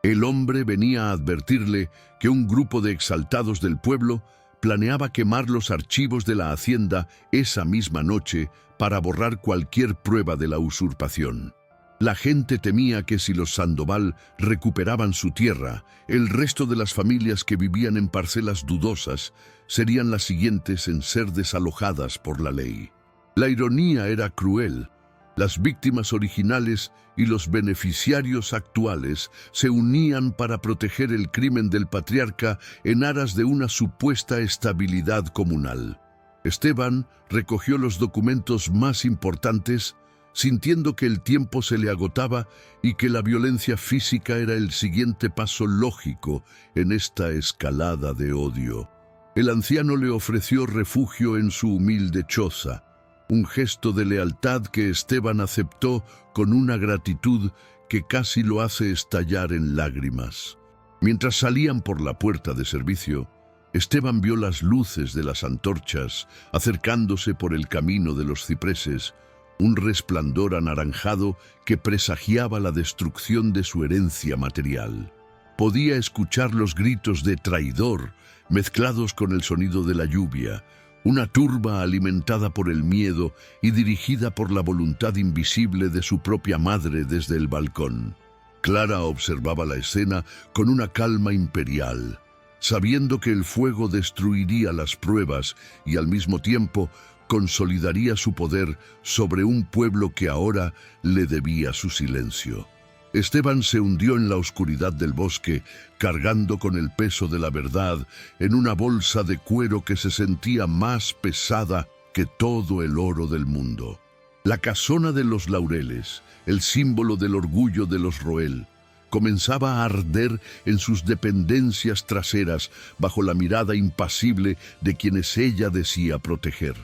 El hombre venía a advertirle que un grupo de exaltados del pueblo planeaba quemar los archivos de la hacienda esa misma noche para borrar cualquier prueba de la usurpación. La gente temía que si los Sandoval recuperaban su tierra, el resto de las familias que vivían en parcelas dudosas serían las siguientes en ser desalojadas por la ley. La ironía era cruel. Las víctimas originales y los beneficiarios actuales se unían para proteger el crimen del patriarca en aras de una supuesta estabilidad comunal. Esteban recogió los documentos más importantes, sintiendo que el tiempo se le agotaba y que la violencia física era el siguiente paso lógico en esta escalada de odio. El anciano le ofreció refugio en su humilde choza, un gesto de lealtad que Esteban aceptó con una gratitud que casi lo hace estallar en lágrimas. Mientras salían por la puerta de servicio, Esteban vio las luces de las antorchas acercándose por el camino de los cipreses, un resplandor anaranjado que presagiaba la destrucción de su herencia material. Podía escuchar los gritos de traidor mezclados con el sonido de la lluvia, una turba alimentada por el miedo y dirigida por la voluntad invisible de su propia madre desde el balcón. Clara observaba la escena con una calma imperial, sabiendo que el fuego destruiría las pruebas y al mismo tiempo consolidaría su poder sobre un pueblo que ahora le debía su silencio. Esteban se hundió en la oscuridad del bosque, cargando con el peso de la verdad en una bolsa de cuero que se sentía más pesada que todo el oro del mundo. La casona de los laureles, el símbolo del orgullo de los Roel, comenzaba a arder en sus dependencias traseras bajo la mirada impasible de quienes ella decía proteger.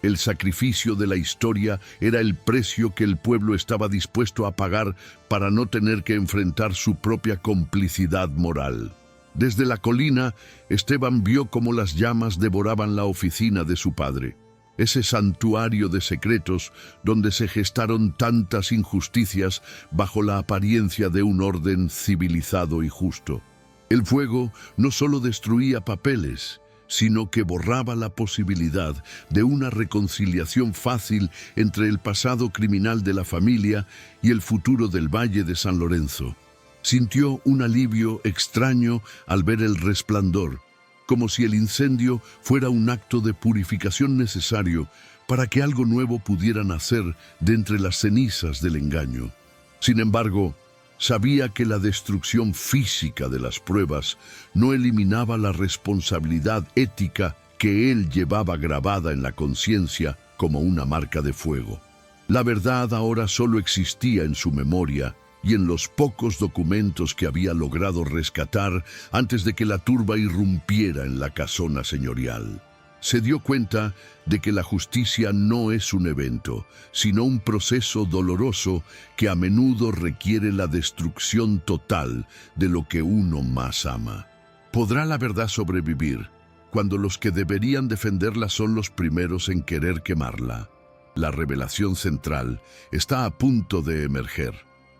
El sacrificio de la historia era el precio que el pueblo estaba dispuesto a pagar para no tener que enfrentar su propia complicidad moral. Desde la colina, Esteban vio cómo las llamas devoraban la oficina de su padre, ese santuario de secretos donde se gestaron tantas injusticias bajo la apariencia de un orden civilizado y justo. El fuego no solo destruía papeles, sino que borraba la posibilidad de una reconciliación fácil entre el pasado criminal de la familia y el futuro del Valle de San Lorenzo. Sintió un alivio extraño al ver el resplandor, como si el incendio fuera un acto de purificación necesario para que algo nuevo pudiera nacer de entre las cenizas del engaño. Sin embargo, sabía que la destrucción física de las pruebas no eliminaba la responsabilidad ética que él llevaba grabada en la conciencia como una marca de fuego. La verdad ahora solo existía en su memoria y en los pocos documentos que había logrado rescatar antes de que la turba irrumpiera en la casona señorial. Se dio cuenta de que la justicia no es un evento, sino un proceso doloroso que a menudo requiere la destrucción total de lo que uno más ama. ¿Podrá la verdad sobrevivir cuando los que deberían defenderla son los primeros en querer quemarla? La revelación central está a punto de emerger.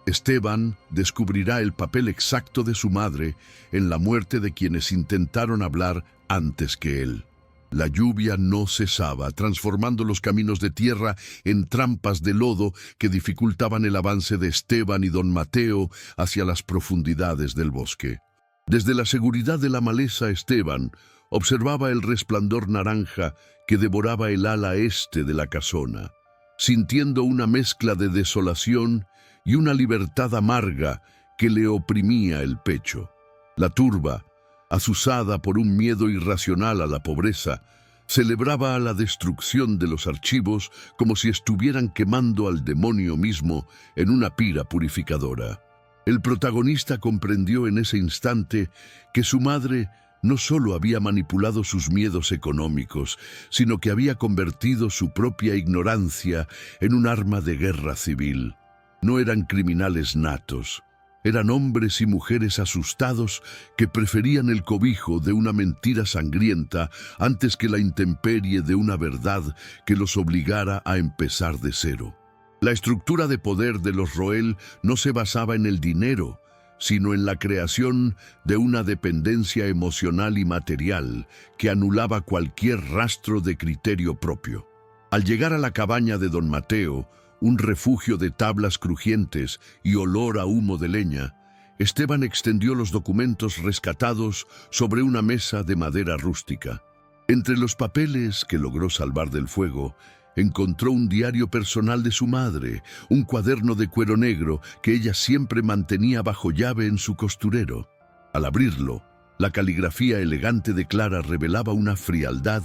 Esteban descubrirá el papel exacto de su madre en la muerte de quienes intentaron hablar antes que él. La lluvia no cesaba, transformando los caminos de tierra en trampas de lodo que dificultaban el avance de Esteban y don Mateo hacia las profundidades del bosque. Desde la seguridad de la maleza, Esteban observaba el resplandor naranja que devoraba el ala este de la casona, sintiendo una mezcla de desolación y una libertad amarga que le oprimía el pecho. La turba, azuzada por un miedo irracional a la pobreza, celebraba la destrucción de los archivos como si estuvieran quemando al demonio mismo en una pira purificadora. El protagonista comprendió en ese instante que su madre no solo había manipulado sus miedos económicos, sino que había convertido su propia ignorancia en un arma de guerra civil. No eran criminales natos. Eran hombres y mujeres asustados que preferían el cobijo de una mentira sangrienta antes que la intemperie de una verdad que los obligara a empezar de cero. La estructura de poder de los Roel no se basaba en el dinero, sino en la creación de una dependencia emocional y material que anulaba cualquier rastro de criterio propio. Al llegar a la cabaña de don Mateo, un refugio de tablas crujientes y olor a humo de leña, Esteban extendió los documentos rescatados sobre una mesa de madera rústica. Entre los papeles que logró salvar del fuego, encontró un diario personal de su madre, un cuaderno de cuero negro que ella siempre mantenía bajo llave en su costurero. Al abrirlo, la caligrafía elegante de Clara revelaba una frialdad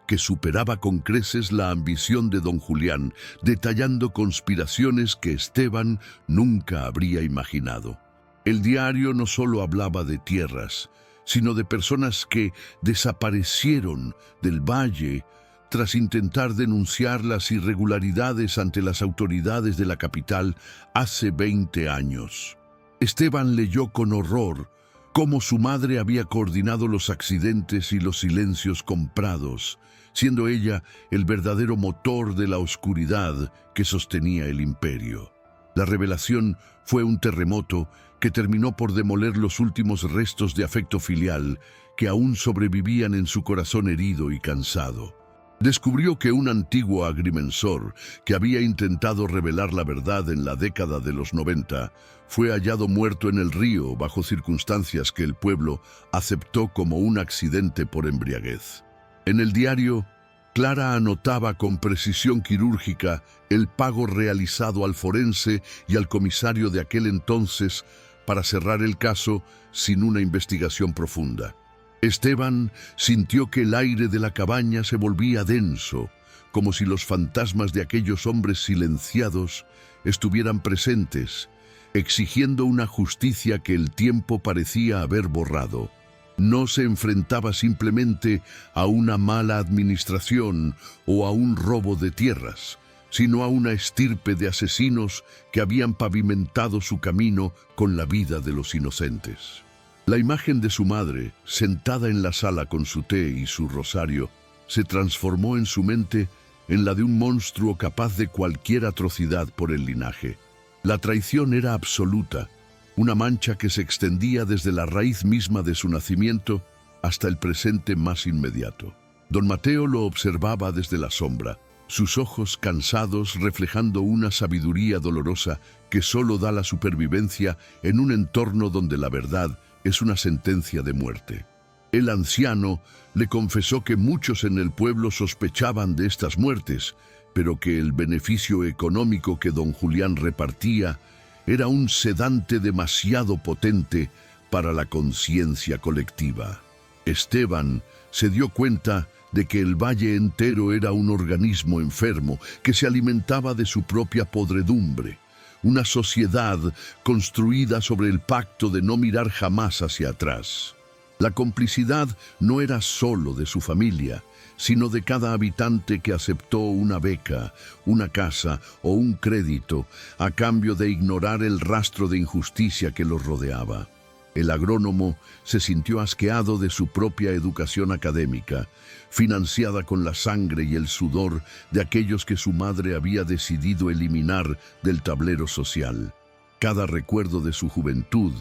que superaba con creces la ambición de don Julián, detallando conspiraciones que Esteban nunca habría imaginado. El diario no solo hablaba de tierras, sino de personas que desaparecieron del valle tras intentar denunciar las irregularidades ante las autoridades de la capital hace 20 años. Esteban leyó con horror cómo su madre había coordinado los accidentes y los silencios comprados, siendo ella el verdadero motor de la oscuridad que sostenía el imperio. La revelación fue un terremoto que terminó por demoler los últimos restos de afecto filial que aún sobrevivían en su corazón herido y cansado. Descubrió que un antiguo agrimensor que había intentado revelar la verdad en la década de los 90 fue hallado muerto en el río bajo circunstancias que el pueblo aceptó como un accidente por embriaguez. En el diario, Clara anotaba con precisión quirúrgica el pago realizado al forense y al comisario de aquel entonces para cerrar el caso sin una investigación profunda. Esteban sintió que el aire de la cabaña se volvía denso, como si los fantasmas de aquellos hombres silenciados estuvieran presentes, exigiendo una justicia que el tiempo parecía haber borrado. No se enfrentaba simplemente a una mala administración o a un robo de tierras, sino a una estirpe de asesinos que habían pavimentado su camino con la vida de los inocentes. La imagen de su madre, sentada en la sala con su té y su rosario, se transformó en su mente en la de un monstruo capaz de cualquier atrocidad por el linaje. La traición era absoluta, una mancha que se extendía desde la raíz misma de su nacimiento hasta el presente más inmediato. Don Mateo lo observaba desde la sombra, sus ojos cansados reflejando una sabiduría dolorosa que solo da la supervivencia en un entorno donde la verdad es una sentencia de muerte. El anciano le confesó que muchos en el pueblo sospechaban de estas muertes, pero que el beneficio económico que don Julián repartía era un sedante demasiado potente para la conciencia colectiva. Esteban se dio cuenta de que el valle entero era un organismo enfermo que se alimentaba de su propia podredumbre, una sociedad construida sobre el pacto de no mirar jamás hacia atrás. La complicidad no era solo de su familia, sino de cada habitante que aceptó una beca, una casa o un crédito a cambio de ignorar el rastro de injusticia que los rodeaba. El agrónomo se sintió asqueado de su propia educación académica, financiada con la sangre y el sudor de aquellos que su madre había decidido eliminar del tablero social. Cada recuerdo de su juventud,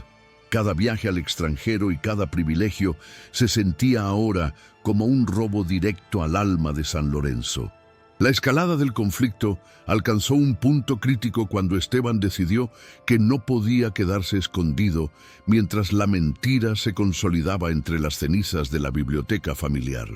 cada viaje al extranjero y cada privilegio se sentía ahora como un robo directo al alma de San Lorenzo. La escalada del conflicto alcanzó un punto crítico cuando Esteban decidió que no podía quedarse escondido mientras la mentira se consolidaba entre las cenizas de la biblioteca familiar.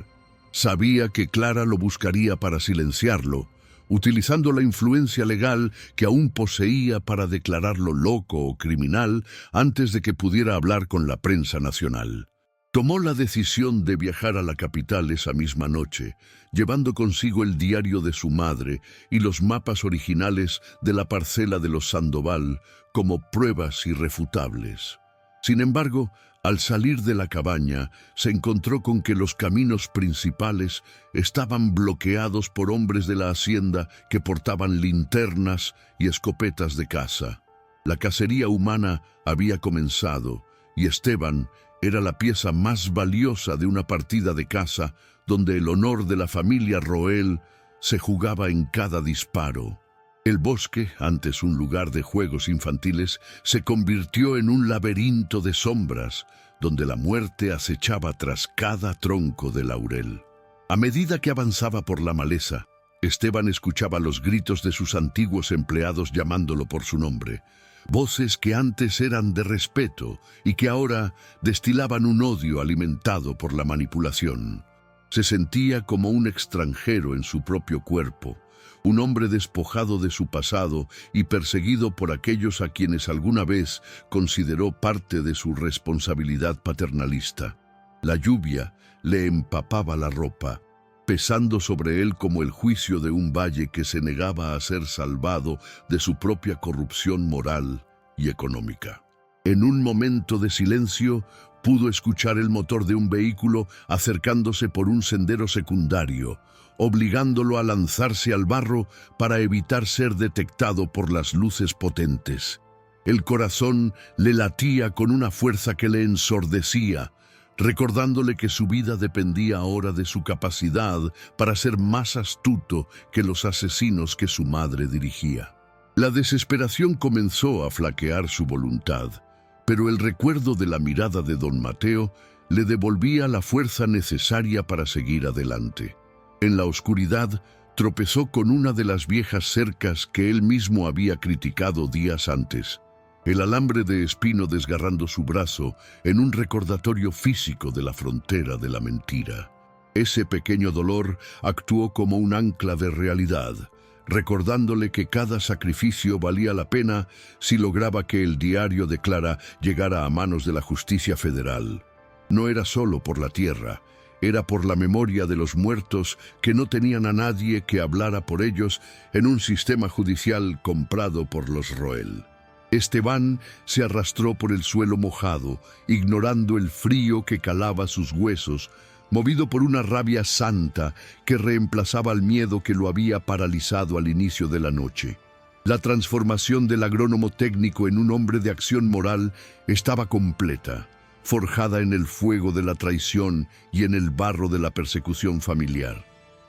Sabía que Clara lo buscaría para silenciarlo, utilizando la influencia legal que aún poseía para declararlo loco o criminal antes de que pudiera hablar con la prensa nacional. Tomó la decisión de viajar a la capital esa misma noche, llevando consigo el diario de su madre y los mapas originales de la parcela de los Sandoval como pruebas irrefutables. Sin embargo, al salir de la cabaña, se encontró con que los caminos principales estaban bloqueados por hombres de la hacienda que portaban linternas y escopetas de caza. La cacería humana había comenzado y Esteban era la pieza más valiosa de una partida de caza donde el honor de la familia Roel se jugaba en cada disparo. El bosque, antes un lugar de juegos infantiles, se convirtió en un laberinto de sombras, donde la muerte acechaba tras cada tronco de laurel. A medida que avanzaba por la maleza, Esteban escuchaba los gritos de sus antiguos empleados llamándolo por su nombre, voces que antes eran de respeto y que ahora destilaban un odio alimentado por la manipulación. Se sentía como un extranjero en su propio cuerpo, un hombre despojado de su pasado y perseguido por aquellos a quienes alguna vez consideró parte de su responsabilidad paternalista. La lluvia le empapaba la ropa, pesando sobre él como el juicio de un valle que se negaba a ser salvado de su propia corrupción moral y económica. En un momento de silencio, pudo escuchar el motor de un vehículo acercándose por un sendero secundario, obligándolo a lanzarse al barro para evitar ser detectado por las luces potentes. El corazón le latía con una fuerza que le ensordecía, recordándole que su vida dependía ahora de su capacidad para ser más astuto que los asesinos que su madre dirigía. La desesperación comenzó a flaquear su voluntad, pero el recuerdo de la mirada de don Mateo le devolvía la fuerza necesaria para seguir adelante. En la oscuridad, tropezó con una de las viejas cercas que él mismo había criticado días antes. El alambre de espino desgarrando su brazo en un recordatorio físico de la frontera de la mentira. Ese pequeño dolor actuó como un ancla de realidad, recordándole que cada sacrificio valía la pena si lograba que el diario de Clara llegara a manos de la justicia federal. No era solo por la tierra, era por la memoria de los muertos que no tenían a nadie que hablara por ellos en un sistema judicial comprado por los Roel. Esteban se arrastró por el suelo mojado, ignorando el frío que calaba sus huesos, movido por una rabia santa que reemplazaba el miedo que lo había paralizado al inicio de la noche. La transformación del agrónomo técnico en un hombre de acción moral estaba completa, forjada en el fuego de la traición y en el barro de la persecución familiar.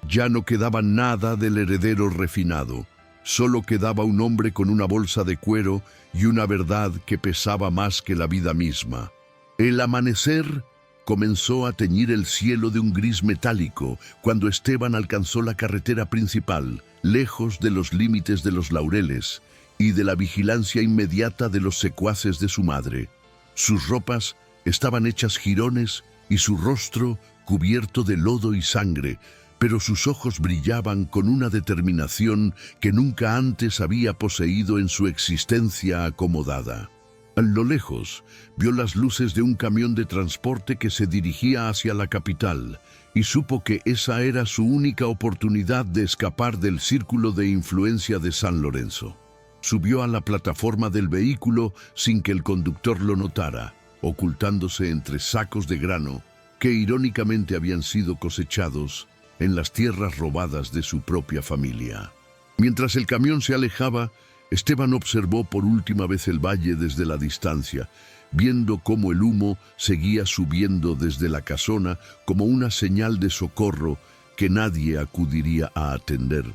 Ya no quedaba nada del heredero refinado. Solo quedaba un hombre con una bolsa de cuero y una verdad que pesaba más que la vida misma. El amanecer comenzó a teñir el cielo de un gris metálico cuando Esteban alcanzó la carretera principal, lejos de los límites de los Laureles y de la vigilancia inmediata de los secuaces de su madre. Sus ropas estaban hechas jirones y su rostro cubierto de lodo y sangre, pero sus ojos brillaban con una determinación que nunca antes había poseído en su existencia acomodada. A lo lejos, vio las luces de un camión de transporte que se dirigía hacia la capital y supo que esa era su única oportunidad de escapar del círculo de influencia de San Lorenzo. Subió a la plataforma del vehículo sin que el conductor lo notara, ocultándose entre sacos de grano que irónicamente habían sido cosechados en las tierras robadas de su propia familia. Mientras el camión se alejaba, Esteban observó por última vez el valle desde la distancia, viendo cómo el humo seguía subiendo desde la casona como una señal de socorro que nadie acudiría a atender.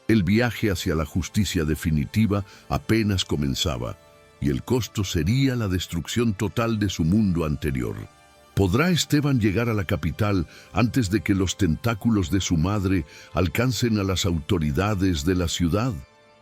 El viaje hacia la justicia definitiva apenas comenzaba, y el costo sería la destrucción total de su mundo anterior. ¿Podrá Esteban llegar a la capital antes de que los tentáculos de su madre alcancen a las autoridades de la ciudad?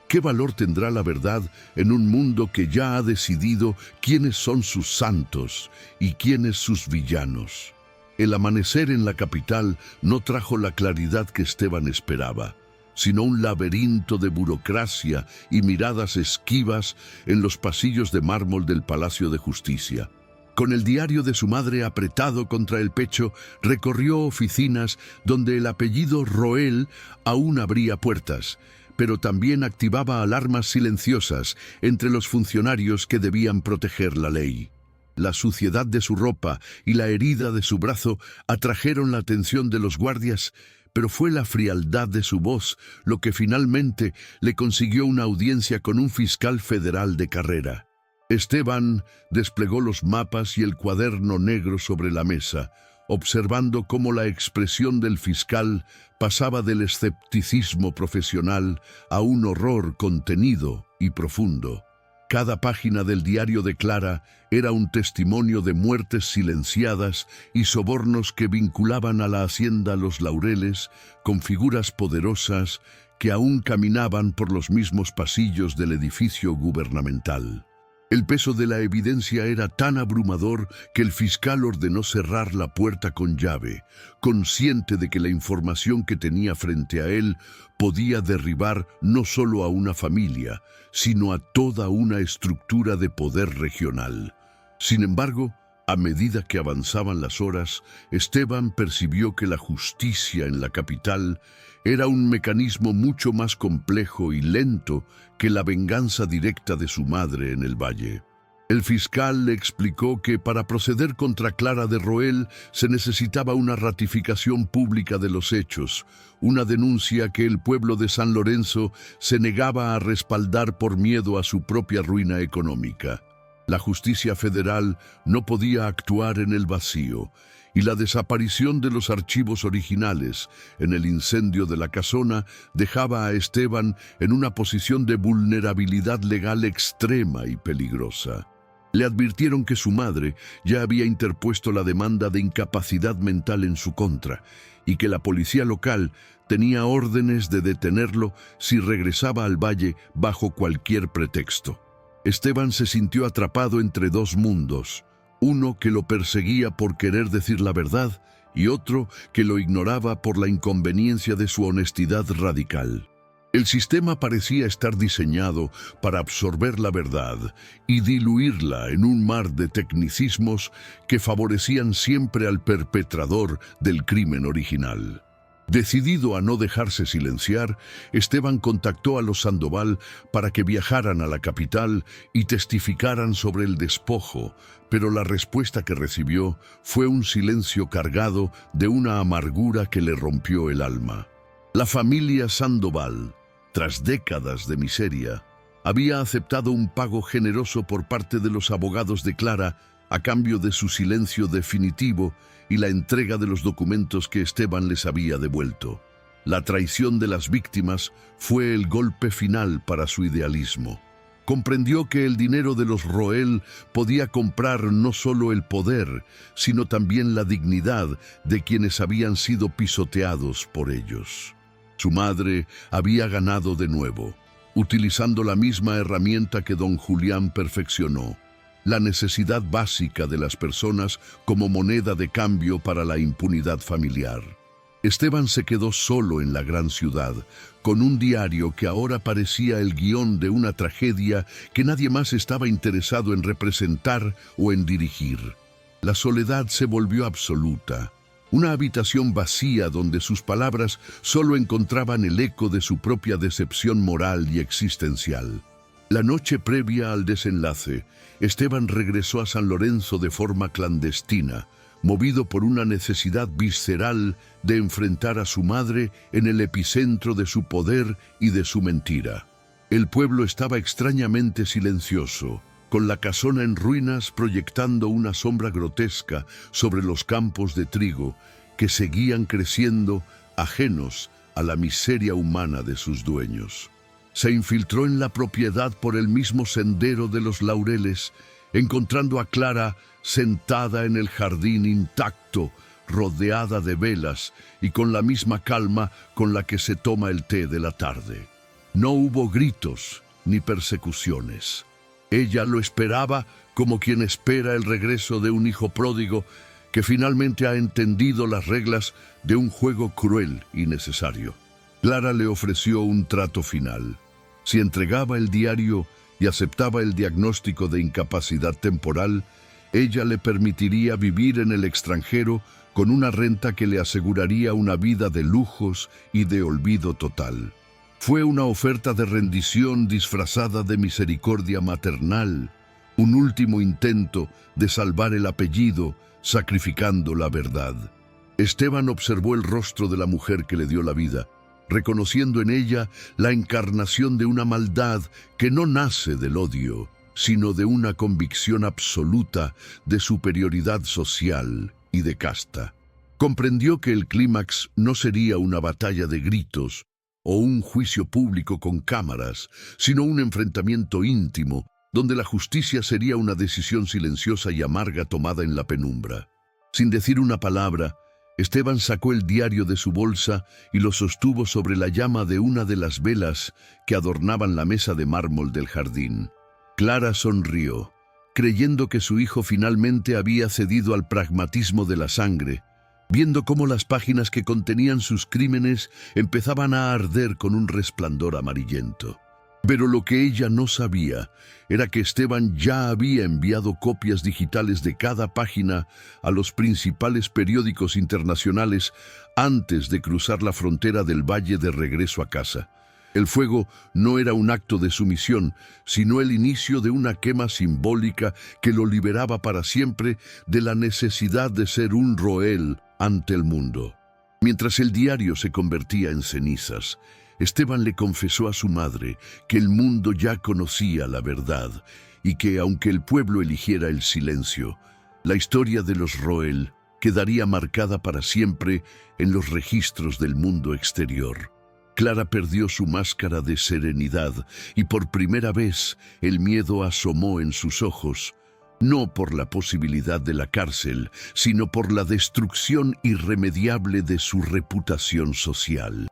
¿Qué valor tendrá la verdad en un mundo que ya ha decidido quiénes son sus santos y quiénes sus villanos? El amanecer en la capital no trajo la claridad que Esteban esperaba, sino un laberinto de burocracia y miradas esquivas en los pasillos de mármol del Palacio de Justicia. Con el diario de su madre apretado contra el pecho, recorrió oficinas donde el apellido Roel aún abría puertas, pero también activaba alarmas silenciosas entre los funcionarios que debían proteger la ley. La suciedad de su ropa y la herida de su brazo atrajeron la atención de los guardias, pero fue la frialdad de su voz lo que finalmente le consiguió una audiencia con un fiscal federal de carrera. Esteban desplegó los mapas y el cuaderno negro sobre la mesa, observando cómo la expresión del fiscal pasaba del escepticismo profesional a un horror contenido y profundo. Cada página del diario de Clara era un testimonio de muertes silenciadas y sobornos que vinculaban a la hacienda Los Laureles con figuras poderosas que aún caminaban por los mismos pasillos del edificio gubernamental. El peso de la evidencia era tan abrumador que el fiscal ordenó cerrar la puerta con llave, consciente de que la información que tenía frente a él podía derribar no solo a una familia, sino a toda una estructura de poder regional. Sin embargo, A medida que avanzaban las horas, Esteban percibió que la justicia en la capital era un mecanismo mucho más complejo y lento que la venganza directa de su madre en el valle. El fiscal le explicó que para proceder contra Clara de Roel se necesitaba una ratificación pública de los hechos, una denuncia que el pueblo de San Lorenzo se negaba a respaldar por miedo a su propia ruina económica. La justicia federal no podía actuar en el vacío, y la desaparición de los archivos originales en el incendio de la casona dejaba a Esteban en una posición de vulnerabilidad legal extrema y peligrosa. Le advirtieron que su madre ya había interpuesto la demanda de incapacidad mental en su contra y que la policía local tenía órdenes de detenerlo si regresaba al valle bajo cualquier pretexto. Esteban se sintió atrapado entre dos mundos, uno que lo perseguía por querer decir la verdad y otro que lo ignoraba por la inconveniencia de su honestidad radical. El sistema parecía estar diseñado para absorber la verdad y diluirla en un mar de tecnicismos que favorecían siempre al perpetrador del crimen original. Decidido a no dejarse silenciar, Esteban contactó a los Sandoval para que viajaran a la capital y testificaran sobre el despojo, pero la respuesta que recibió fue un silencio cargado de una amargura que le rompió el alma. La familia Sandoval, tras décadas de miseria, había aceptado un pago generoso por parte de los abogados de Clara a cambio de su silencio definitivo y la entrega de los documentos que Esteban les había devuelto. La traición de las víctimas fue el golpe final para su idealismo. Comprendió que el dinero de los Roel podía comprar no solo el poder, sino también la dignidad de quienes habían sido pisoteados por ellos. Su madre había ganado de nuevo, utilizando la misma herramienta que don Julián perfeccionó: la necesidad básica de las personas como moneda de cambio para la impunidad familiar. Esteban se quedó solo en la gran ciudad, con un diario que ahora parecía el guión de una tragedia que nadie más estaba interesado en representar o en dirigir. La soledad se volvió absoluta, una habitación vacía donde sus palabras solo encontraban el eco de su propia decepción moral y existencial. La noche previa al desenlace, Esteban regresó a San Lorenzo de forma clandestina, movido por una necesidad visceral de enfrentar a su madre en el epicentro de su poder y de su mentira. El pueblo estaba extrañamente silencioso, con la casona en ruinas proyectando una sombra grotesca sobre los campos de trigo que seguían creciendo, ajenos a la miseria humana de sus dueños. Se infiltró en la propiedad por el mismo sendero de los laureles, encontrando a Clara sentada en el jardín intacto, rodeada de velas y con la misma calma con la que se toma el té de la tarde. No hubo gritos ni persecuciones. Ella lo esperaba como quien espera el regreso de un hijo pródigo que finalmente ha entendido las reglas de un juego cruel y necesario. Clara le ofreció un trato final. Si entregaba el diario y aceptaba el diagnóstico de incapacidad temporal, ella le permitiría vivir en el extranjero con una renta que le aseguraría una vida de lujos y de olvido total. Fue una oferta de rendición disfrazada de misericordia maternal, un último intento de salvar el apellido, sacrificando la verdad. Esteban observó el rostro de la mujer que le dio la vida, reconociendo en ella la encarnación de una maldad que no nace del odio, sino de una convicción absoluta de superioridad social y de casta. Comprendió que el clímax no sería una batalla de gritos o un juicio público con cámaras, sino un enfrentamiento íntimo, donde la justicia sería una decisión silenciosa y amarga tomada en la penumbra. Sin decir una palabra, Esteban sacó el diario de su bolsa y lo sostuvo sobre la llama de una de las velas que adornaban la mesa de mármol del jardín. Clara sonrió, creyendo que su hijo finalmente había cedido al pragmatismo de la sangre, viendo cómo las páginas que contenían sus crímenes empezaban a arder con un resplandor amarillento. Pero lo que ella no sabía era que Esteban ya había enviado copias digitales de cada página a los principales periódicos internacionales antes de cruzar la frontera del valle de regreso a casa. El fuego no era un acto de sumisión, sino el inicio de una quema simbólica que lo liberaba para siempre de la necesidad de ser un roel ante el mundo. Mientras el diario se convertía en cenizas, Esteban le confesó a su madre que el mundo ya conocía la verdad y que, aunque el pueblo eligiera el silencio, la historia de los roel quedaría marcada para siempre en los registros del mundo exterior. Clara perdió su máscara de serenidad y por primera vez el miedo asomó en sus ojos, no por la posibilidad de la cárcel, sino por la destrucción irremediable de su reputación social.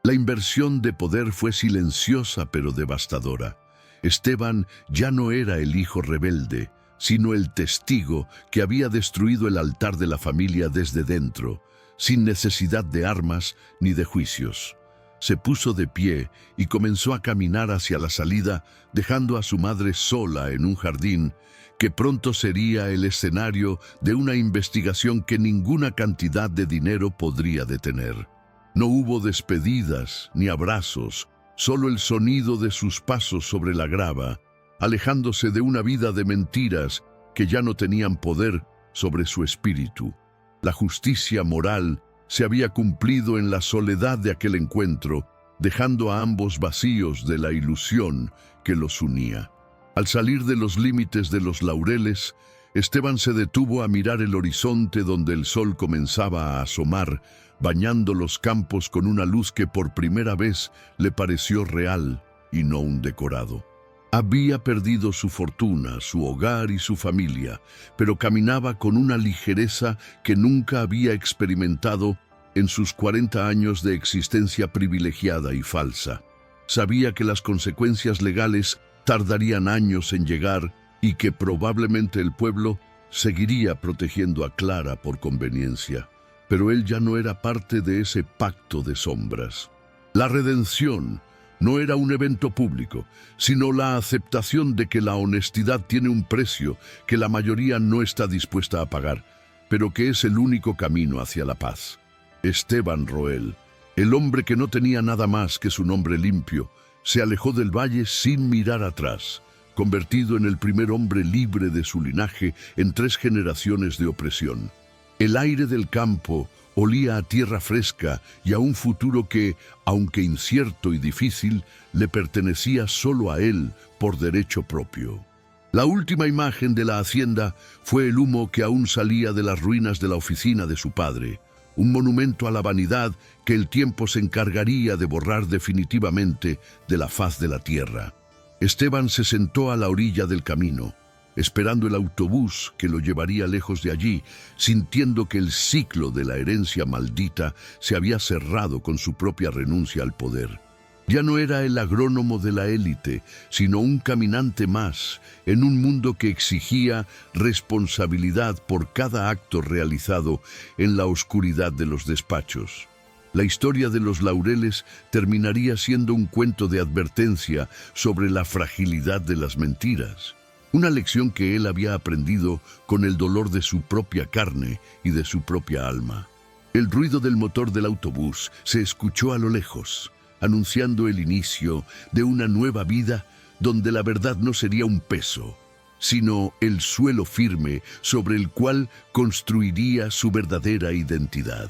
La inversión de poder fue silenciosa pero devastadora. Esteban ya no era el hijo rebelde, sino el testigo que había destruido el altar de la familia desde dentro, sin necesidad de armas ni de juicios. Se puso de pie y comenzó a caminar hacia la salida, dejando a su madre sola en un jardín que pronto sería el escenario de una investigación que ninguna cantidad de dinero podría detener. No hubo despedidas ni abrazos, solo el sonido de sus pasos sobre la grava, alejándose de una vida de mentiras que ya no tenían poder sobre su espíritu. La justicia moral se había cumplido en la soledad de aquel encuentro, dejando a ambos vacíos de la ilusión que los unía. Al salir de los límites de los laureles, Esteban se detuvo a mirar el horizonte donde el sol comenzaba a asomar, bañando los campos con una luz que por primera vez le pareció real y no un decorado. Había perdido su fortuna, su hogar y su familia, pero caminaba con una ligereza que nunca había experimentado en sus 40 años de existencia privilegiada y falsa. Sabía que las consecuencias legales tardarían años en llegar y que probablemente el pueblo seguiría protegiendo a Clara por conveniencia. Pero él ya no era parte de ese pacto de sombras. La redención no era un evento público, sino la aceptación de que la honestidad tiene un precio que la mayoría no está dispuesta a pagar, pero que es el único camino hacia la paz. Esteban Roel, el hombre que no tenía nada más que su nombre limpio, se alejó del valle sin mirar atrás, convertido en el primer hombre libre de su linaje en 3 generaciones de opresión. El aire del campo olía a tierra fresca y a un futuro que, aunque incierto y difícil, le pertenecía solo a él por derecho propio. La última imagen de la hacienda fue el humo que aún salía de las ruinas de la oficina de su padre, un monumento a la vanidad que el tiempo se encargaría de borrar definitivamente de la faz de la tierra. Esteban se sentó a la orilla del camino, esperando el autobús que lo llevaría lejos de allí, sintiendo que el ciclo de la herencia maldita se había cerrado con su propia renuncia al poder. Ya no era el agrónomo de la élite, sino un caminante más en un mundo que exigía responsabilidad por cada acto realizado en la oscuridad de los despachos. La historia de los laureles terminaría siendo un cuento de advertencia sobre la fragilidad de las mentiras. Una lección que él había aprendido con el dolor de su propia carne y de su propia alma. El ruido del motor del autobús se escuchó a lo lejos, anunciando el inicio de una nueva vida donde la verdad no sería un peso, sino el suelo firme sobre el cual construiría su verdadera identidad.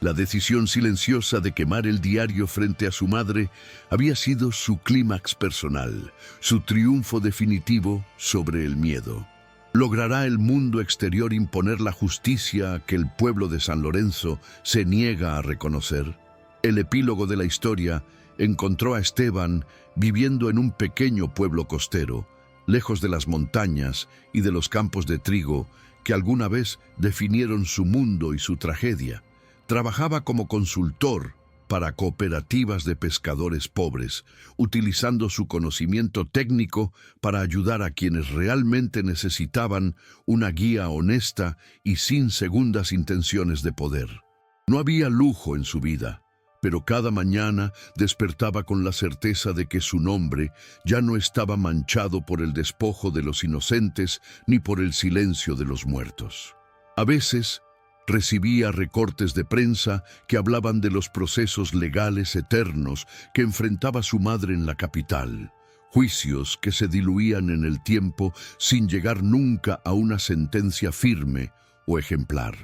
La decisión silenciosa de quemar el diario frente a su madre había sido su clímax personal, su triunfo definitivo sobre el miedo. ¿Logrará el mundo exterior imponer la justicia que el pueblo de San Lorenzo se niega a reconocer? El epílogo de la historia encontró a Esteban viviendo en un pequeño pueblo costero, lejos de las montañas y de los campos de trigo que alguna vez definieron su mundo y su tragedia. Trabajaba como consultor para cooperativas de pescadores pobres, utilizando su conocimiento técnico para ayudar a quienes realmente necesitaban una guía honesta y sin segundas intenciones de poder. No había lujo en su vida, pero cada mañana despertaba con la certeza de que su nombre ya no estaba manchado por el despojo de los inocentes ni por el silencio de los muertos. A veces recibía recortes de prensa que hablaban de los procesos legales eternos que enfrentaba su madre en la capital, juicios que se diluían en el tiempo sin llegar nunca a una sentencia firme o ejemplar.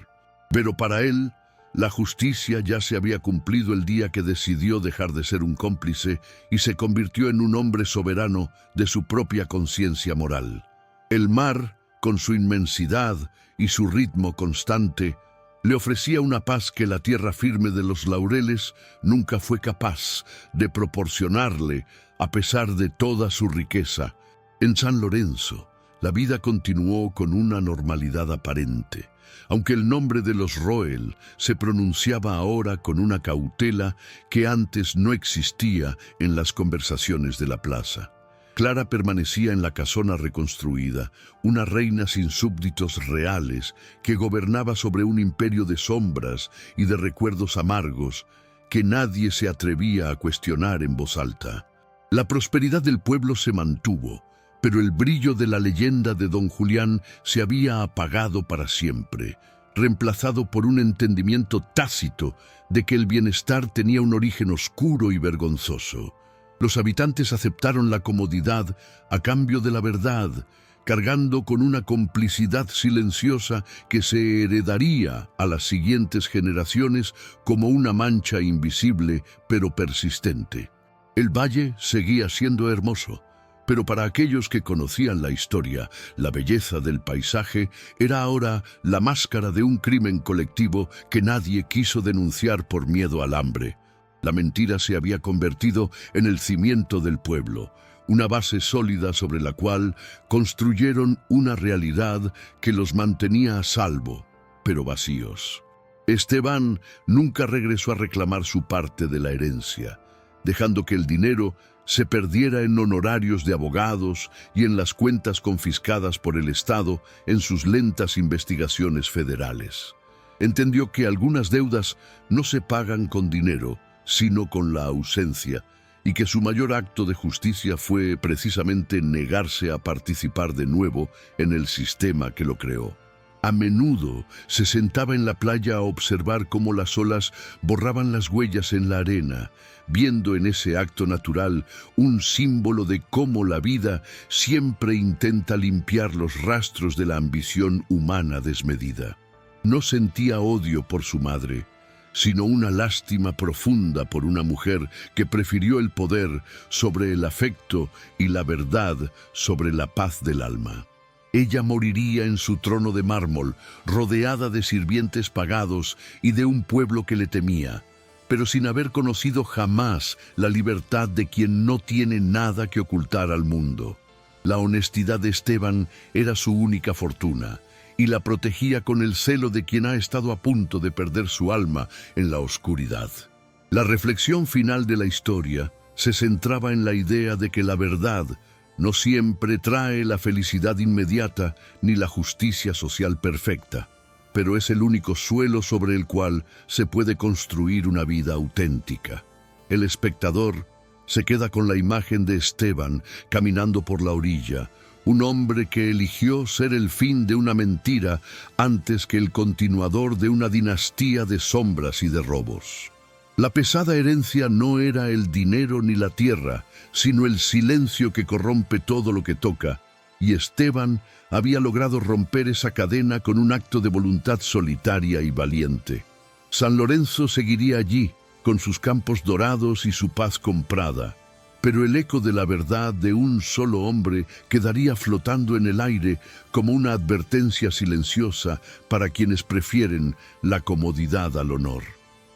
Pero para él, la justicia ya se había cumplido el día que decidió dejar de ser un cómplice y se convirtió en un hombre soberano de su propia conciencia moral. El mar, con su inmensidad y su ritmo constante, le ofrecía una paz que la tierra firme de los Laureles nunca fue capaz de proporcionarle, a pesar de toda su riqueza. En San Lorenzo, la vida continuó con una normalidad aparente, aunque el nombre de los Roel se pronunciaba ahora con una cautela que antes no existía en las conversaciones de la plaza. Clara permanecía en la casona reconstruida, una reina sin súbditos reales que gobernaba sobre un imperio de sombras y de recuerdos amargos que nadie se atrevía a cuestionar en voz alta. La prosperidad del pueblo se mantuvo, pero el brillo de la leyenda de don Julián se había apagado para siempre, reemplazado por un entendimiento tácito de que el bienestar tenía un origen oscuro y vergonzoso. Los habitantes aceptaron la comodidad a cambio de la verdad, cargando con una complicidad silenciosa que se heredaría a las siguientes generaciones como una mancha invisible pero persistente. El valle seguía siendo hermoso, pero para aquellos que conocían la historia, la belleza del paisaje era ahora la máscara de un crimen colectivo que nadie quiso denunciar por miedo al hambre. La mentira se había convertido en el cimiento del pueblo, una base sólida sobre la cual construyeron una realidad que los mantenía a salvo, pero vacíos. Esteban nunca regresó a reclamar su parte de la herencia, dejando que el dinero se perdiera en honorarios de abogados y en las cuentas confiscadas por el Estado en sus lentas investigaciones federales. Entendió que algunas deudas no se pagan con dinero, sino con la ausencia, y que su mayor acto de justicia fue precisamente negarse a participar de nuevo en el sistema que lo creó. A menudo se sentaba en la playa a observar cómo las olas borraban las huellas en la arena, viendo en ese acto natural un símbolo de cómo la vida siempre intenta limpiar los rastros de la ambición humana desmedida. No sentía odio por su madre, sino una lástima profunda por una mujer que prefirió el poder sobre el afecto y la verdad sobre la paz del alma. Ella moriría en su trono de mármol, rodeada de sirvientes pagados y de un pueblo que le temía, pero sin haber conocido jamás la libertad de quien no tiene nada que ocultar al mundo. La honestidad de Esteban era su única fortuna, y la protegía con el celo de quien ha estado a punto de perder su alma en la oscuridad. La reflexión final de la historia se centraba en la idea de que la verdad no siempre trae la felicidad inmediata ni la justicia social perfecta, pero es el único suelo sobre el cual se puede construir una vida auténtica. El espectador se queda con la imagen de Esteban caminando por la orilla, un hombre que eligió ser el fin de una mentira antes que el continuador de una dinastía de sombras y de robos. La pesada herencia no era el dinero ni la tierra, sino el silencio que corrompe todo lo que toca, y Esteban había logrado romper esa cadena con un acto de voluntad solitaria y valiente. San Lorenzo seguiría allí, con sus campos dorados y su paz comprada, pero el eco de la verdad de un solo hombre quedaría flotando en el aire como una advertencia silenciosa para quienes prefieren la comodidad al honor.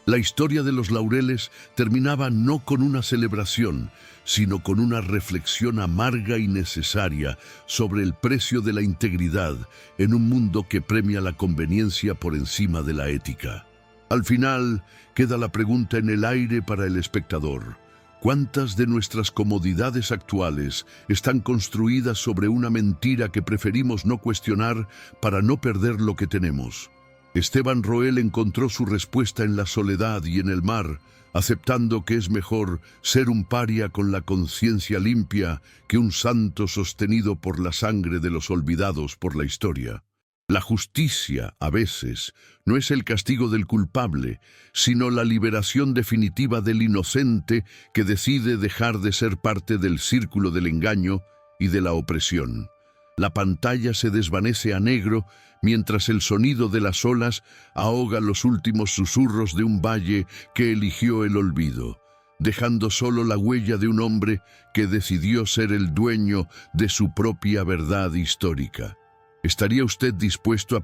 La historia de los Laureles terminaba no con una celebración, sino con una reflexión amarga y necesaria sobre el precio de la integridad en un mundo que premia la conveniencia por encima de la ética. Al final, queda la pregunta en el aire para el espectador: ¿cuántas de nuestras comodidades actuales están construidas sobre una mentira que preferimos no cuestionar para no perder lo que tenemos? Esteban Roel encontró su respuesta en la soledad y en el mar, aceptando que es mejor ser un paria con la conciencia limpia que un santo sostenido por la sangre de los olvidados por la historia. La justicia, a veces, no es el castigo del culpable, sino la liberación definitiva del inocente que decide dejar de ser parte del círculo del engaño y de la opresión. La pantalla se desvanece a negro mientras el sonido de las olas ahoga los últimos susurros de un valle que eligió el olvido, dejando solo la huella de un hombre que decidió ser el dueño de su propia verdad histórica. ¿Estaría usted dispuesto a